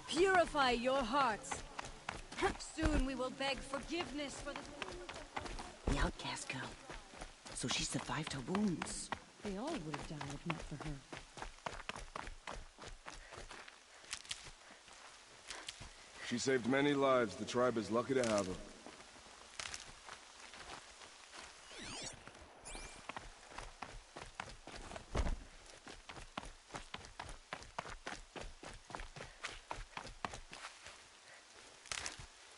Purify your hearts. Soon we will beg forgiveness for the outcast girl. So she survived her wounds. They all would have died if not for her. She saved many lives. The tribe is lucky to have her.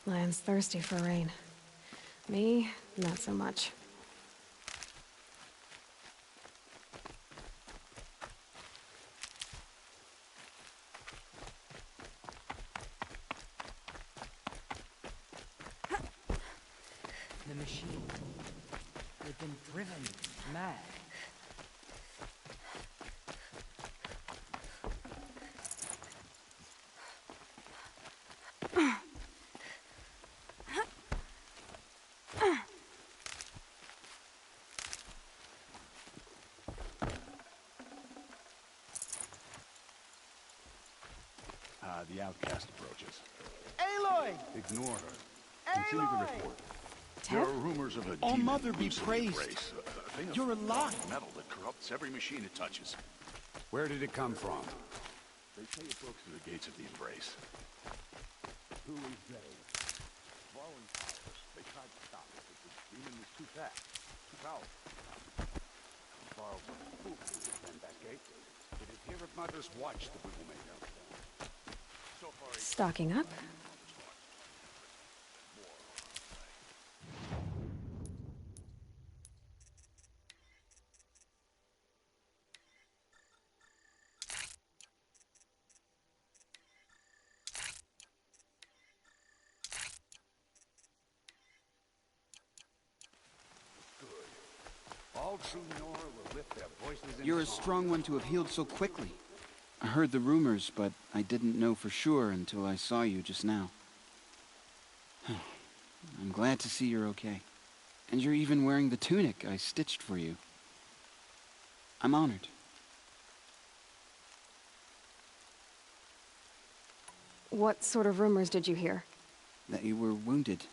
Lion's thirsty for rain. Me, not so much. The machine. They've been driven mad. The outcast approaches. Aloy! Ignore her. Continue the report. There are rumors of a All-Mother demon be loose in the praised. Embrace, a thing of You're alive. metal that corrupts every machine it touches. Where did it come from? They say it broke through the gates of the Embrace. Who is they? Varl and Powers. They tried to stop it, but the demon was too fast, too powerful. Varl's a fool to defend that gate. It is here at Mother's watch that we will make out. So far, Stocking up? all true Nora will lift their voices in You're a song. strong one to have healed so quickly. I heard the rumors, but I didn't know for sure until I saw you just now. I'm glad to see you're okay. And you're even wearing the tunic I stitched for you. I'm honored. What sort of rumors did you hear? That you were wounded.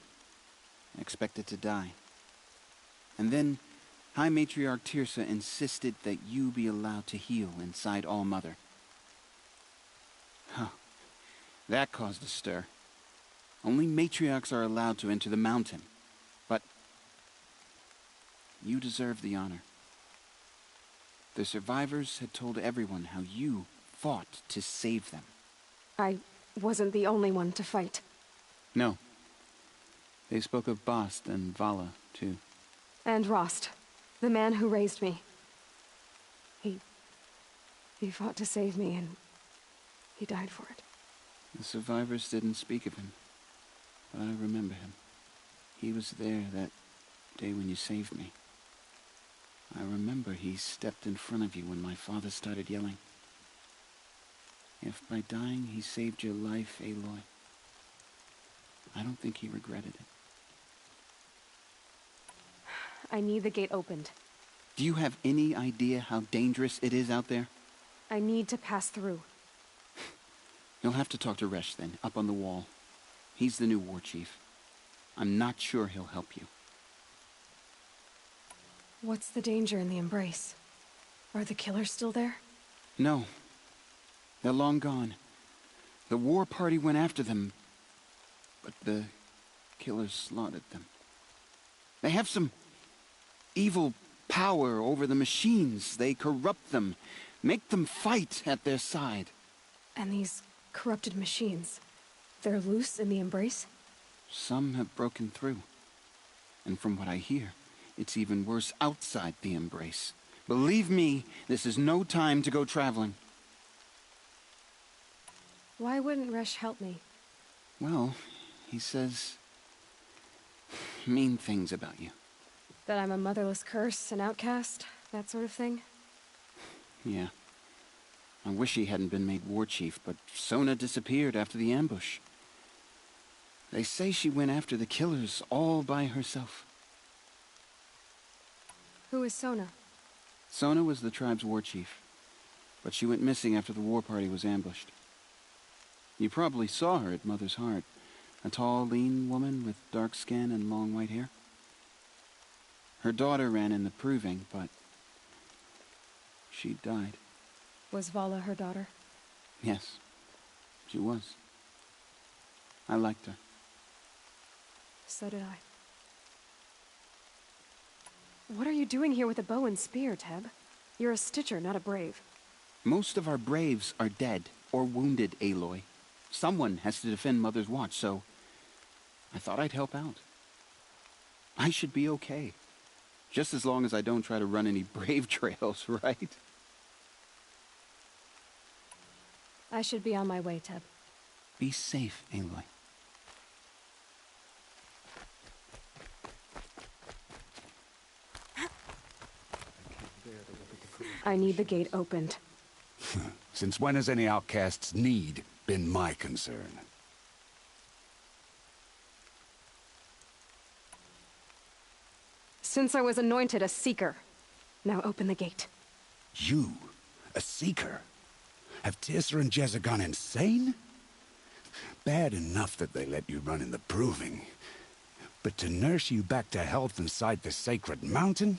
Expected to die. And then, High Matriarch Teersa insisted that you be allowed to heal inside All-Mother. Huh. That caused a stir. Only matriarchs are allowed to enter the mountain. But you deserve the honor. The survivors had told everyone how you fought to save them. I wasn't the only one to fight. No. They spoke of Bast and Vala, too. And Rost, the man who raised me. He fought to save me, and He died for it. The survivors didn't speak of him, but I remember him. He was there that day when you saved me. I remember he stepped in front of you when my father started yelling. If by dying he saved your life, Aloy, I don't think he regretted it. I need the gate opened. Do you have any idea how dangerous it is out there? I need to pass through. You'll have to talk to Resh then, up on the wall. He's the new war chief. I'm not sure he'll help you. What's the danger in the Embrace? Are the killers still there? No. They're long gone. The war party went after them, but the killers slaughtered them. They have some evil power over the machines. They corrupt them, make them fight at their side. And these corrupted machines, they're loose in the Embrace? Some have broken through. And from what I hear, it's even worse outside the Embrace. Believe me, this is no time to go traveling. Why wouldn't Resh help me? Well, he says mean things about you. That I'm a motherless curse, an outcast, that sort of thing? Yeah. I wish he hadn't been made war chief, but Sona disappeared after the ambush. They say she went after the killers all by herself. Who is Sona? Sona was the tribe's war chief, but she went missing after the war party was ambushed. You probably saw her at Mother's Heart. A tall, lean woman with dark skin and long white hair. Her daughter ran in the proving, but she died. Was Vala her daughter? Yes, she was. I liked her. So did I. What are you doing here with a bow and spear, Teb? You're a Stitcher, not a Brave. Most of our Braves are dead or wounded, Aloy. Someone has to defend Mother's Watch, so I thought I'd help out. I should be okay. Just as long as I don't try to run any Brave trails, right? I should be on my way, Teb. Be safe, Aloy. I need the gate opened. Since when has any outcast's need been my concern? Since I was anointed a Seeker. Now open the gate. You? A Seeker? Have Teersa and Jezza gone insane? Bad enough that they let you run in the Proving. But to nurse you back to health inside the Sacred Mountain?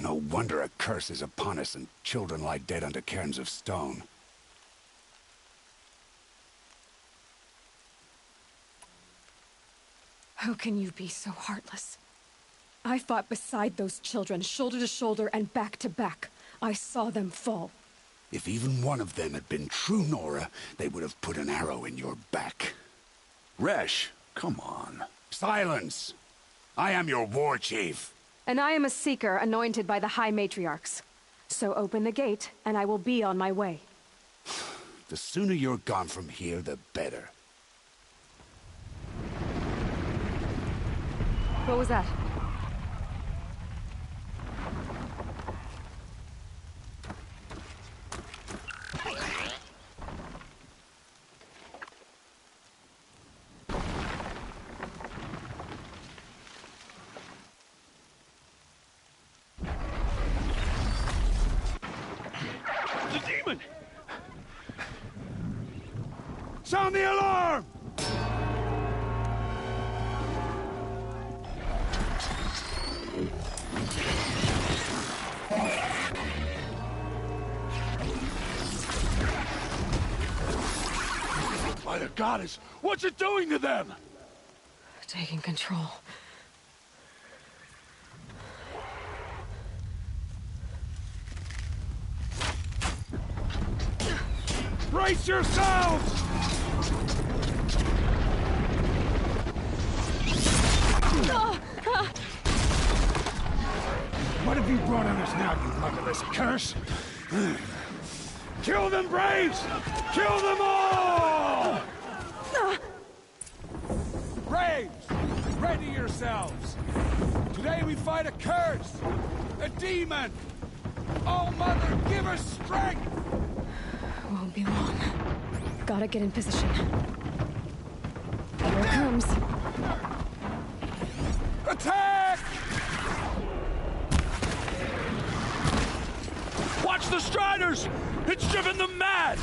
No wonder a curse is upon us and children lie dead under cairns of stone. How can you be so heartless? I fought beside those children, shoulder to shoulder and back to back. I saw them fall. If even one of them had been true Nora, they would have put an arrow in your back. Resh, come on. Silence! I am your war chief. And I am a Seeker anointed by the High Matriarchs. So open the gate, and I will be on my way. The sooner you're gone from here, the better. What was that? Sound the alarm! By the goddess, what's it doing to them? Taking control. Brace yourselves! What have you brought on us now, you motherless curse? Kill them, Braves! Kill them all! Braves, ready yourselves! Today we fight a curse, a demon! Oh, Mother, give us strength! Won't be long. Gotta get in position. Here it comes. Attack! Watch the Striders! It's driven them mad!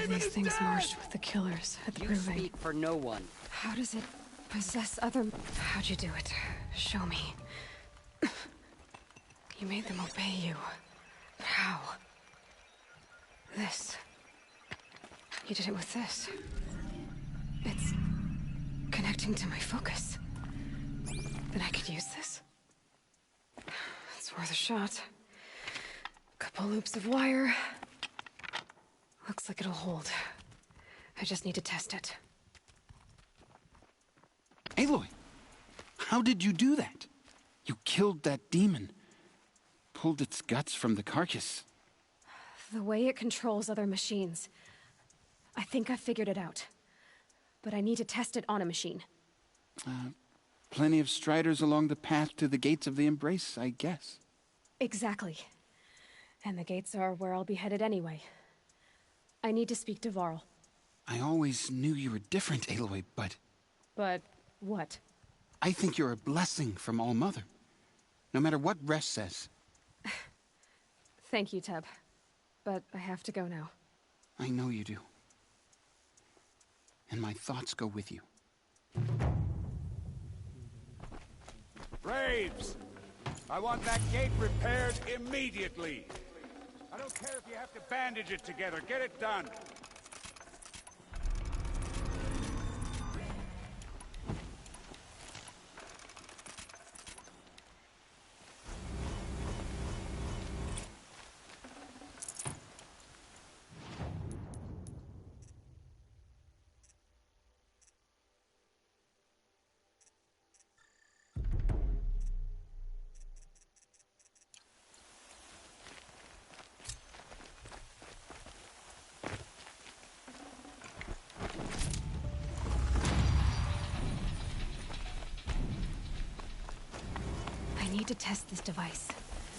These things marched with the killers at the proving. You speak for no one. How does it possess other... How'd you do it? Show me. You made them obey you. How? This. You did it with this. It's connecting to my focus. Then I could use use this. It's worth a shot. Couple loops of wire. Looks like it'll hold. I just need to test it. Aloy, how did you do that? You killed that demon. Pulled its guts from the carcass. The way it controls other machines. I think I figured it out. But I need to test it on a machine. Plenty of striders along the path to the gates of the Embrace, I guess. Exactly. And the gates are where I'll be headed anyway. I need to speak to Varl. I always knew you were different, Aloy, but... But what? I think you're a blessing from All-Mother. No matter what Resh says. Thank you, Teb. But I have to go now. I know you do. And my thoughts go with you. Braves! I want that gate repaired immediately. I don't care if you have to bandage it together. Get it done. I need to test this device.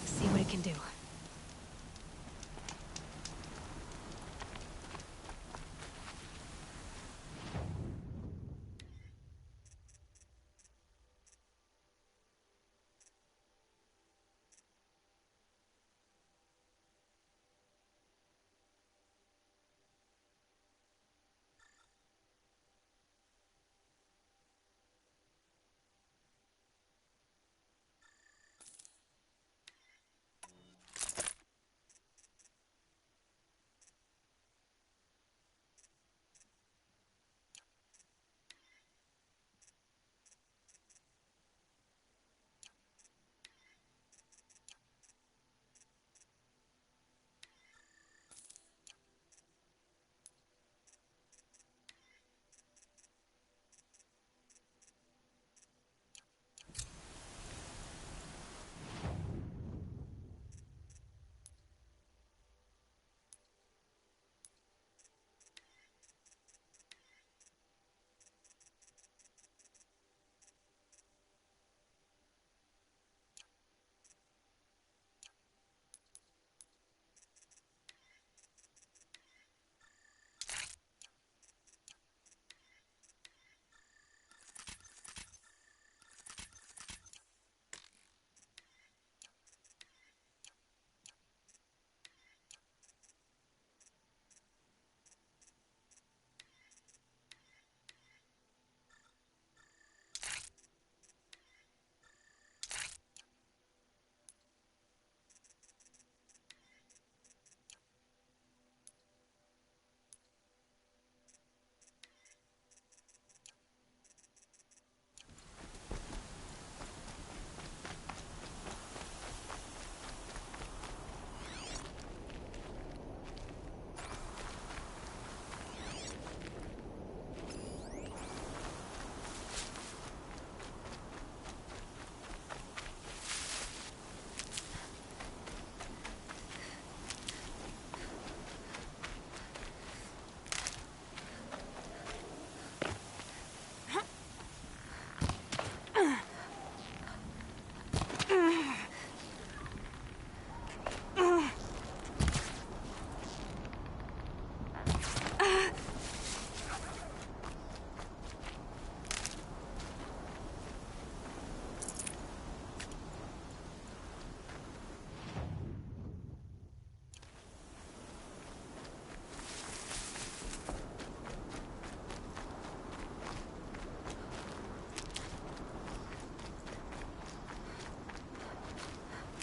See what it can do.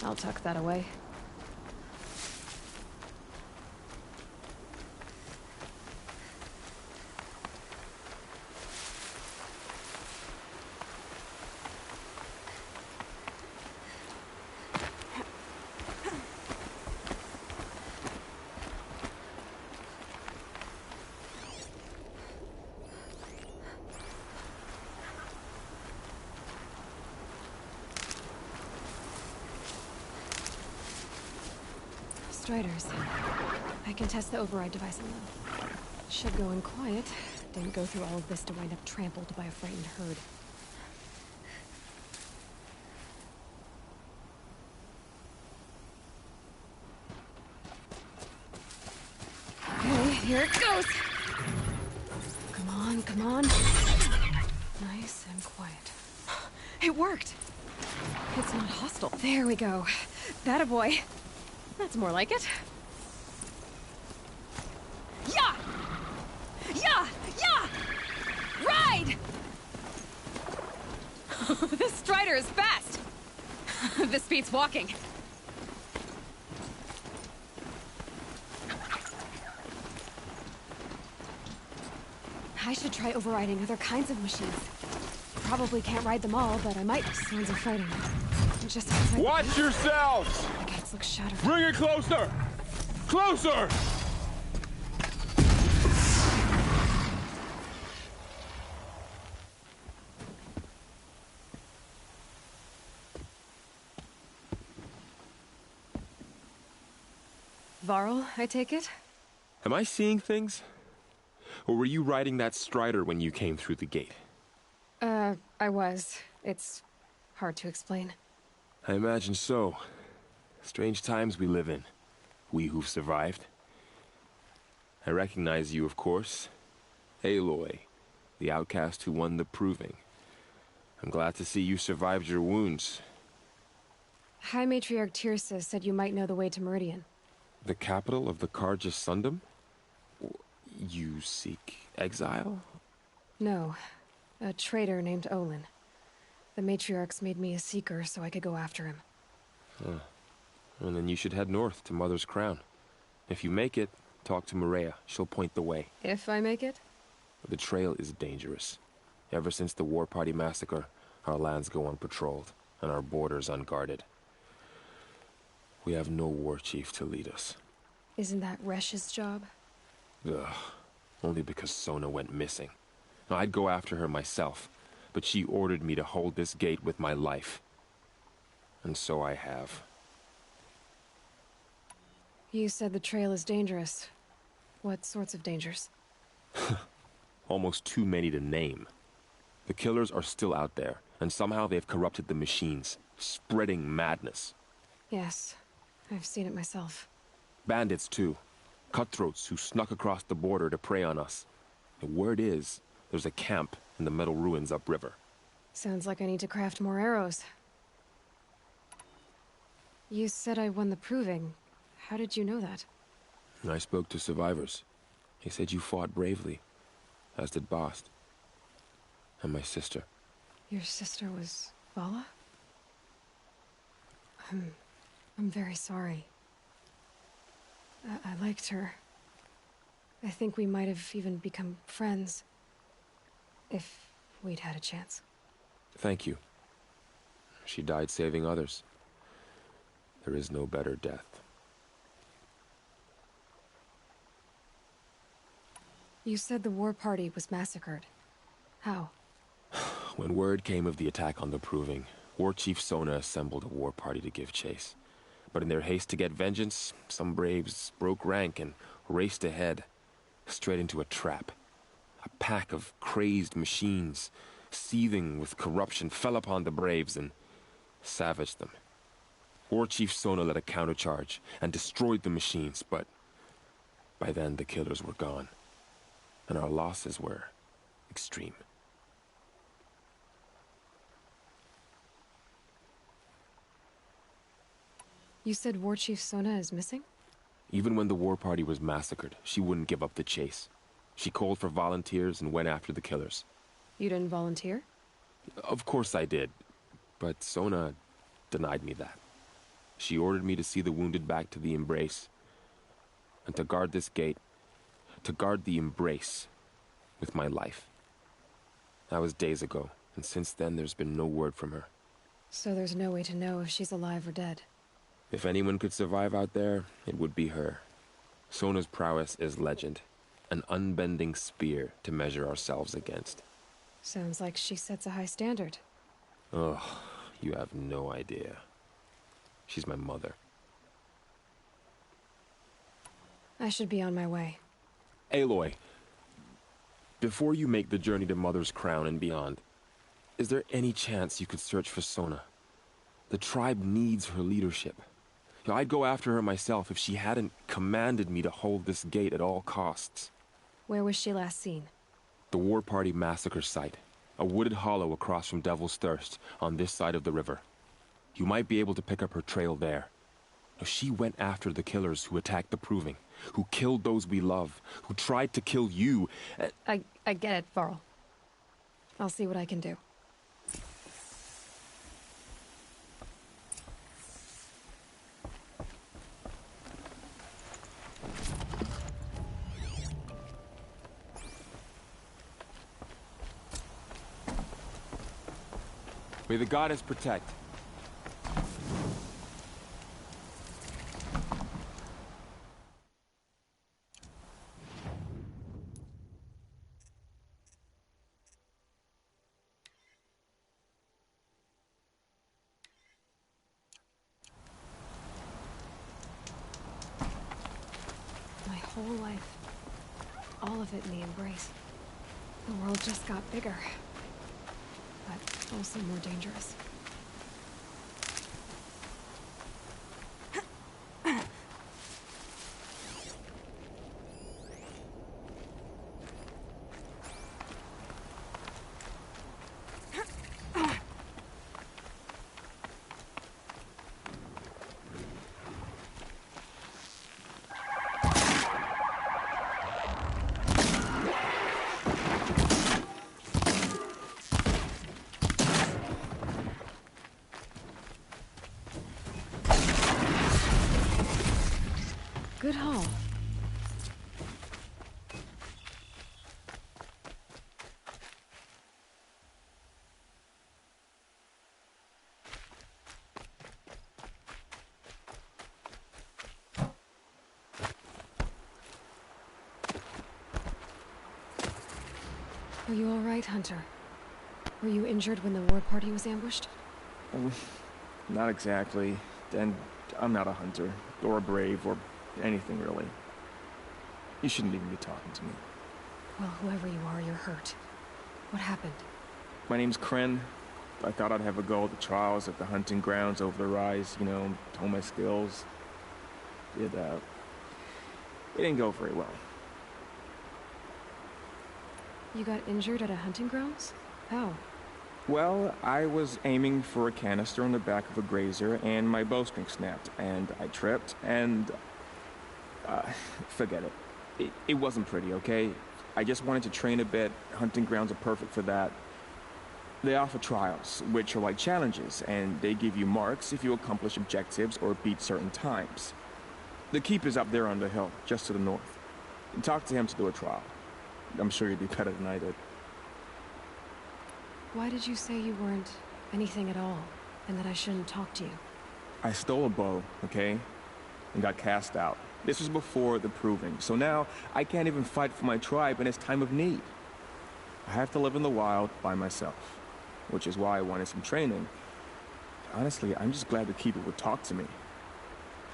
I'll tuck that away. Striders. I can test the override device on them. Should go in quiet. Didn't go through all of this to wind up trampled by a frightened herd. Okay, here it goes! Come on, come on. Nice and quiet. It worked! It's not hostile. There we go. That a boy. That's more like it. Yeah! Yeah! Yeah! Ride! This Strider is fast! This beats walking. I should try overriding other kinds of machines. Probably can't ride them all, but I might. Sounds of fighting. Just watch yourselves! My gates look shattered. Bring it closer! Closer! Varl, I take it? Am I seeing things? Or were you riding that Strider when you came through the gate? I was. It's hard to explain. I imagine so. Strange times we live in. We who've survived. I recognize you, of course. Aloy, the outcast who won the Proving. I'm glad to see you survived your wounds. High Matriarch Tirsa said you might know the way to Meridian. The capital of the Carja Sundom? You seek exile? No. A traitor named Olin. The Matriarchs made me a seeker so I could go after him. Huh. And then you should head north to Mother's Crown. If you make it, talk to Maria. She'll point the way. If I make it? The trail is dangerous. Ever since the War Party massacre, our lands go unpatrolled, and our borders unguarded. We have no war chief to lead us. Isn't that Resh's job? Ugh. Only because Sona went missing. I'd go after her myself, but she ordered me to hold this gate with my life. And so I have. You said the trail is dangerous. What sorts of dangers? Almost too many to name. The killers are still out there, and somehow they've corrupted the machines, spreading madness. Yes, I've seen it myself. Bandits, too. Cutthroats who snuck across the border to prey on us. The word is, there's a camp in the metal ruins upriver. Sounds like I need to craft more arrows. You said I won the Proving. How did you know that? I spoke to survivors. They said you fought bravely, as did Bast. And my sister. Your sister was Vala? I'm very sorry. I liked her. I think we might have even become friends. If we'd had a chance. Thank you. She died saving others. There is no better death. You said the war party was massacred. How? When word came of the attack on the Proving, War Chief Sona assembled a war party to give chase. But in their haste to get vengeance, some braves broke rank and raced ahead, straight into a trap. A pack of crazed machines, seething with corruption, fell upon the braves and savaged them. War Chief Sona led a countercharge and destroyed the machines, but by then the killers were gone, and our losses were extreme. You said War Chief Sona is missing? Even when the war party was massacred, she wouldn't give up the chase. She called for volunteers and went after the killers. You didn't volunteer? Of course I did, but Sona denied me that. She ordered me to see the wounded back to the Embrace, and to guard this gate, to guard the Embrace with my life. That was days ago, and since then there's been no word from her. So there's no way to know if she's alive or dead? If anyone could survive out there, it would be her. Sona's prowess is legend. An unbending spear to measure ourselves against. Sounds like she sets a high standard. Ugh, you have no idea. She's my mother. I should be on my way. Aloy, before you make the journey to Mother's Crown and beyond, is there any chance you could search for Sona? The tribe needs her leadership. I'd go after her myself if she hadn't commanded me to hold this gate at all costs. Where was she last seen? The War Party massacre site. A wooded hollow across from Devil's Thirst, on this side of the river. You might be able to pick up her trail there. She went after the killers who attacked the Proving, who killed those we love, who tried to kill you. I get it, Varl. I'll see what I can do. May the goddess protect. My whole life. All of it in the embrace. The world just got bigger. But also more dangerous. Good haul. Are you all right, Hunter? Were you injured when the war party was ambushed? Not exactly. And I'm not a hunter, or a brave, or anything really. You shouldn't even be talking to me. Well, whoever you are, you're hurt. What happened? My name's Kren. I thought I'd have a go at the trials at the hunting grounds over the rise, you know, hone my skills. It didn't go very well. You got injured at a hunting grounds? How? Well, I was aiming for a canister on the back of a grazer, and my bowstring snapped, and I tripped, and... forget it. It wasn't pretty, okay? I just wanted to train a bit. Hunting grounds are perfect for that. They offer trials, which are like challenges, and they give you marks if you accomplish objectives or beat certain times. The keep is up there on the hill, just to the north. Talk to him to do a trial. I'm sure you'd do better than I did. Why did you say you weren't anything at all, and that I shouldn't talk to you? I stole a bow, okay? And got cast out. This was before the Proving, so now I can't even fight for my tribe in its time of need. I have to live in the wild by myself, which is why I wanted some training. Honestly, I'm just glad the Keeper would talk to me.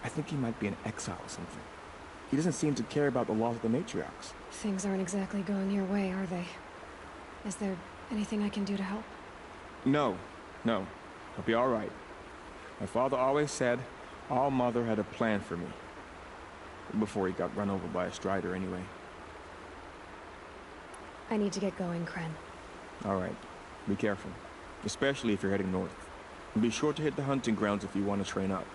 I think he might be in exile or something. He doesn't seem to care about the laws of the matriarchs. Things aren't exactly going your way, are they? Is there anything I can do to help? No. I'll be all right. My father always said All Mother had a plan for me. Before he got run over by a strider, anyway. I need to get going, Kren. All right. Be careful. Especially if you're heading north. And be sure to hit the hunting grounds if you want to train up.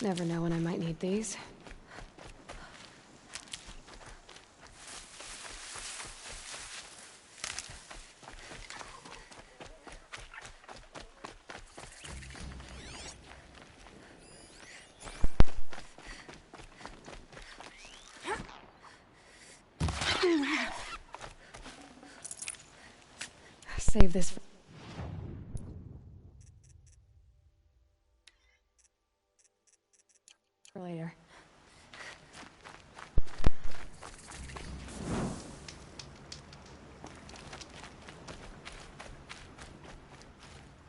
Never know when I might need these. Save this for later.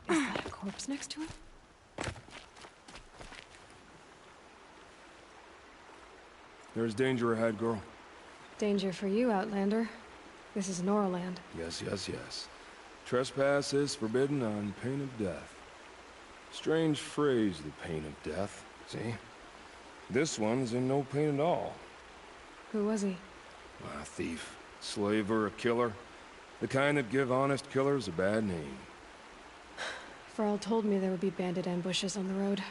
Is that a corpse next to him? There's danger ahead, girl. Danger for you, Outlander. This is Noraland. Yes, yes, yes. Trespass is forbidden on pain of death. Strange phrase, the pain of death. See? This one's in no pain at all. Who was he? A thief, slaver, a killer. The kind that give honest killers a bad name. Farrell told me there would be bandit ambushes on the road.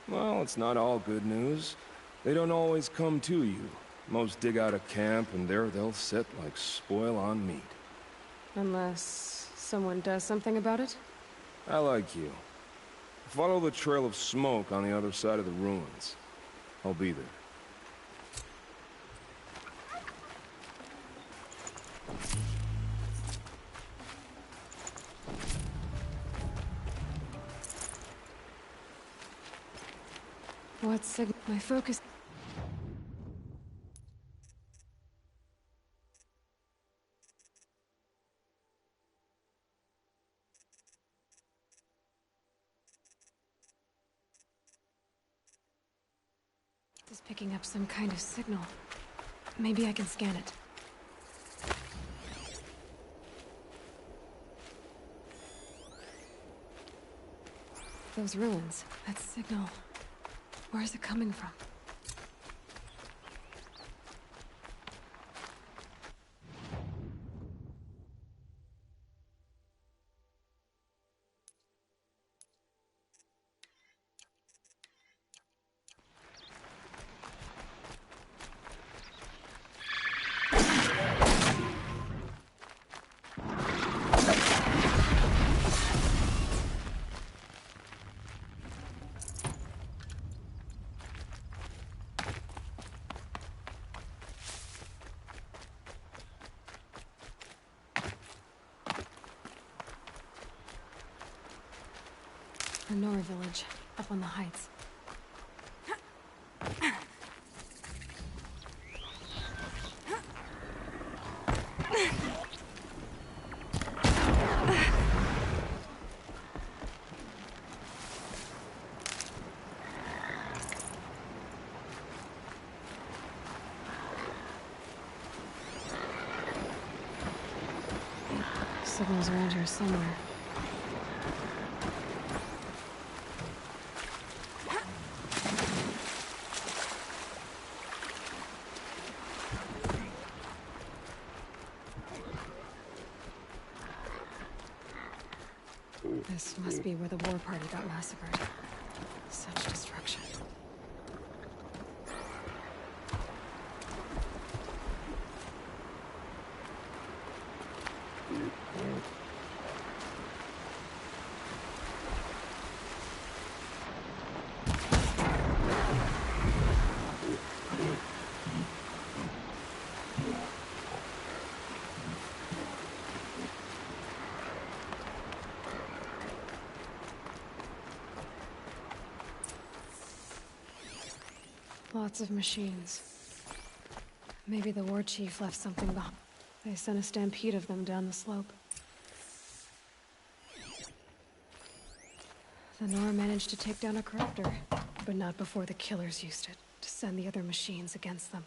Well, it's not all good news. They don't always come to you. Most dig out a camp, and there they'll sit like spoil on meat. Unless someone does something about it? I like you. Follow the trail of smoke on the other side of the ruins. I'll be there. What signal? My focus. This is picking up some kind of signal. Maybe I can scan it. Those ruins, that signal. Where is it coming from? The Nora village, up on the heights. Signals around here somewhere. This must be where the war party got massacred. Such destruction. Lots of machines. Maybe the war chief left something behind. They sent a stampede of them down the slope. The Nora managed to take down a corruptor, but not before the killers used it to send the other machines against them.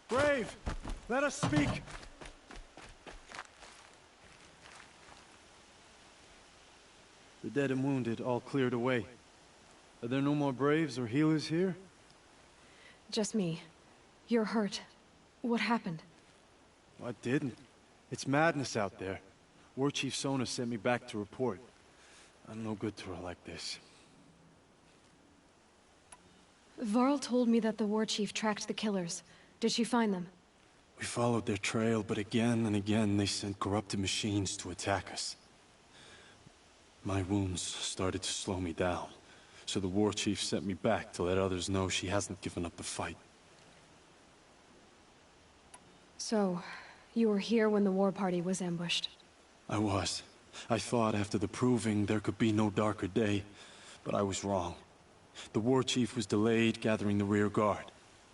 Brave! Let us speak! The dead and wounded all cleared away. Are there no more Braves or healers here? Just me. You're hurt. What happened? I didn't. It's madness out there. War Chief Sona sent me back to report. I'm no good to her like this. Varl told me that the War Chief tracked the killers. Did she find them? We followed their trail, but again and again they sent corrupted machines to attack us. My wounds started to slow me down, so the War Chief sent me back to let others know she hasn't given up the fight. So, you were here when the war party was ambushed? I was. I thought after the proving there could be no darker day, but I was wrong. The War Chief was delayed gathering the rear guard.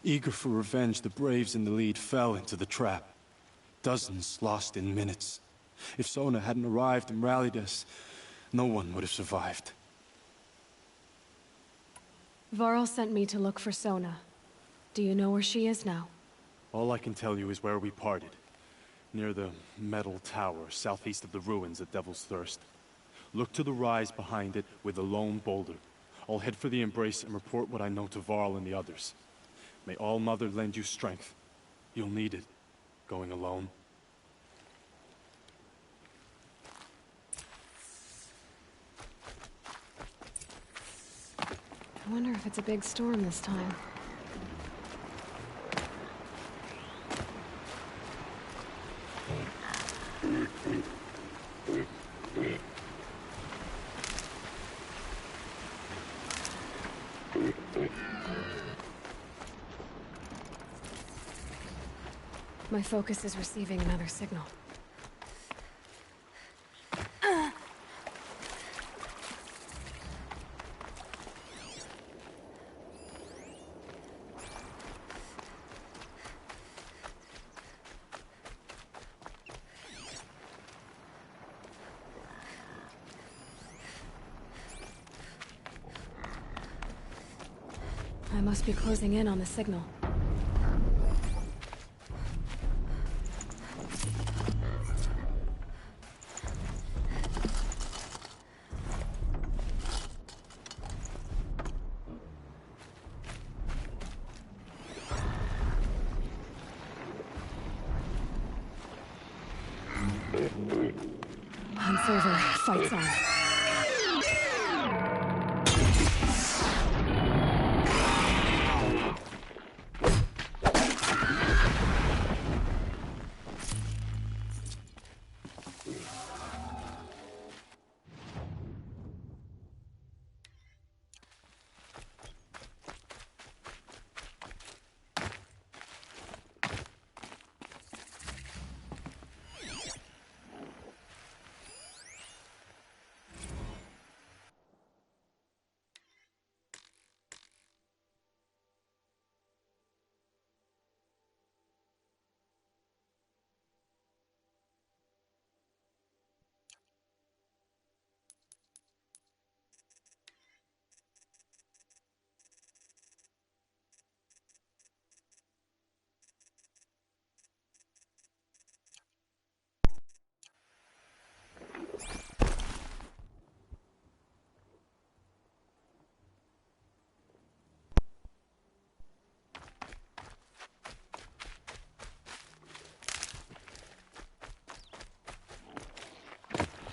Eager for revenge, the Braves in the lead fell into the trap. Dozens lost in minutes. If Sona hadn't arrived and rallied us, no one would have survived. Varl sent me to look for Sona. Do you know where she is now? All I can tell you is where we parted. Near the metal tower, southeast of the ruins at Devil's Thirst. Look to the rise behind it with a lone boulder. I'll head for the Embrace and report what I know to Varl and the others. May All Mother lend you strength. You'll need it, going alone. I wonder if it's a big storm this time. My focus is receiving another signal. I must be closing in on the signal. Hunt's over. Fight's on.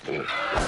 Ugh.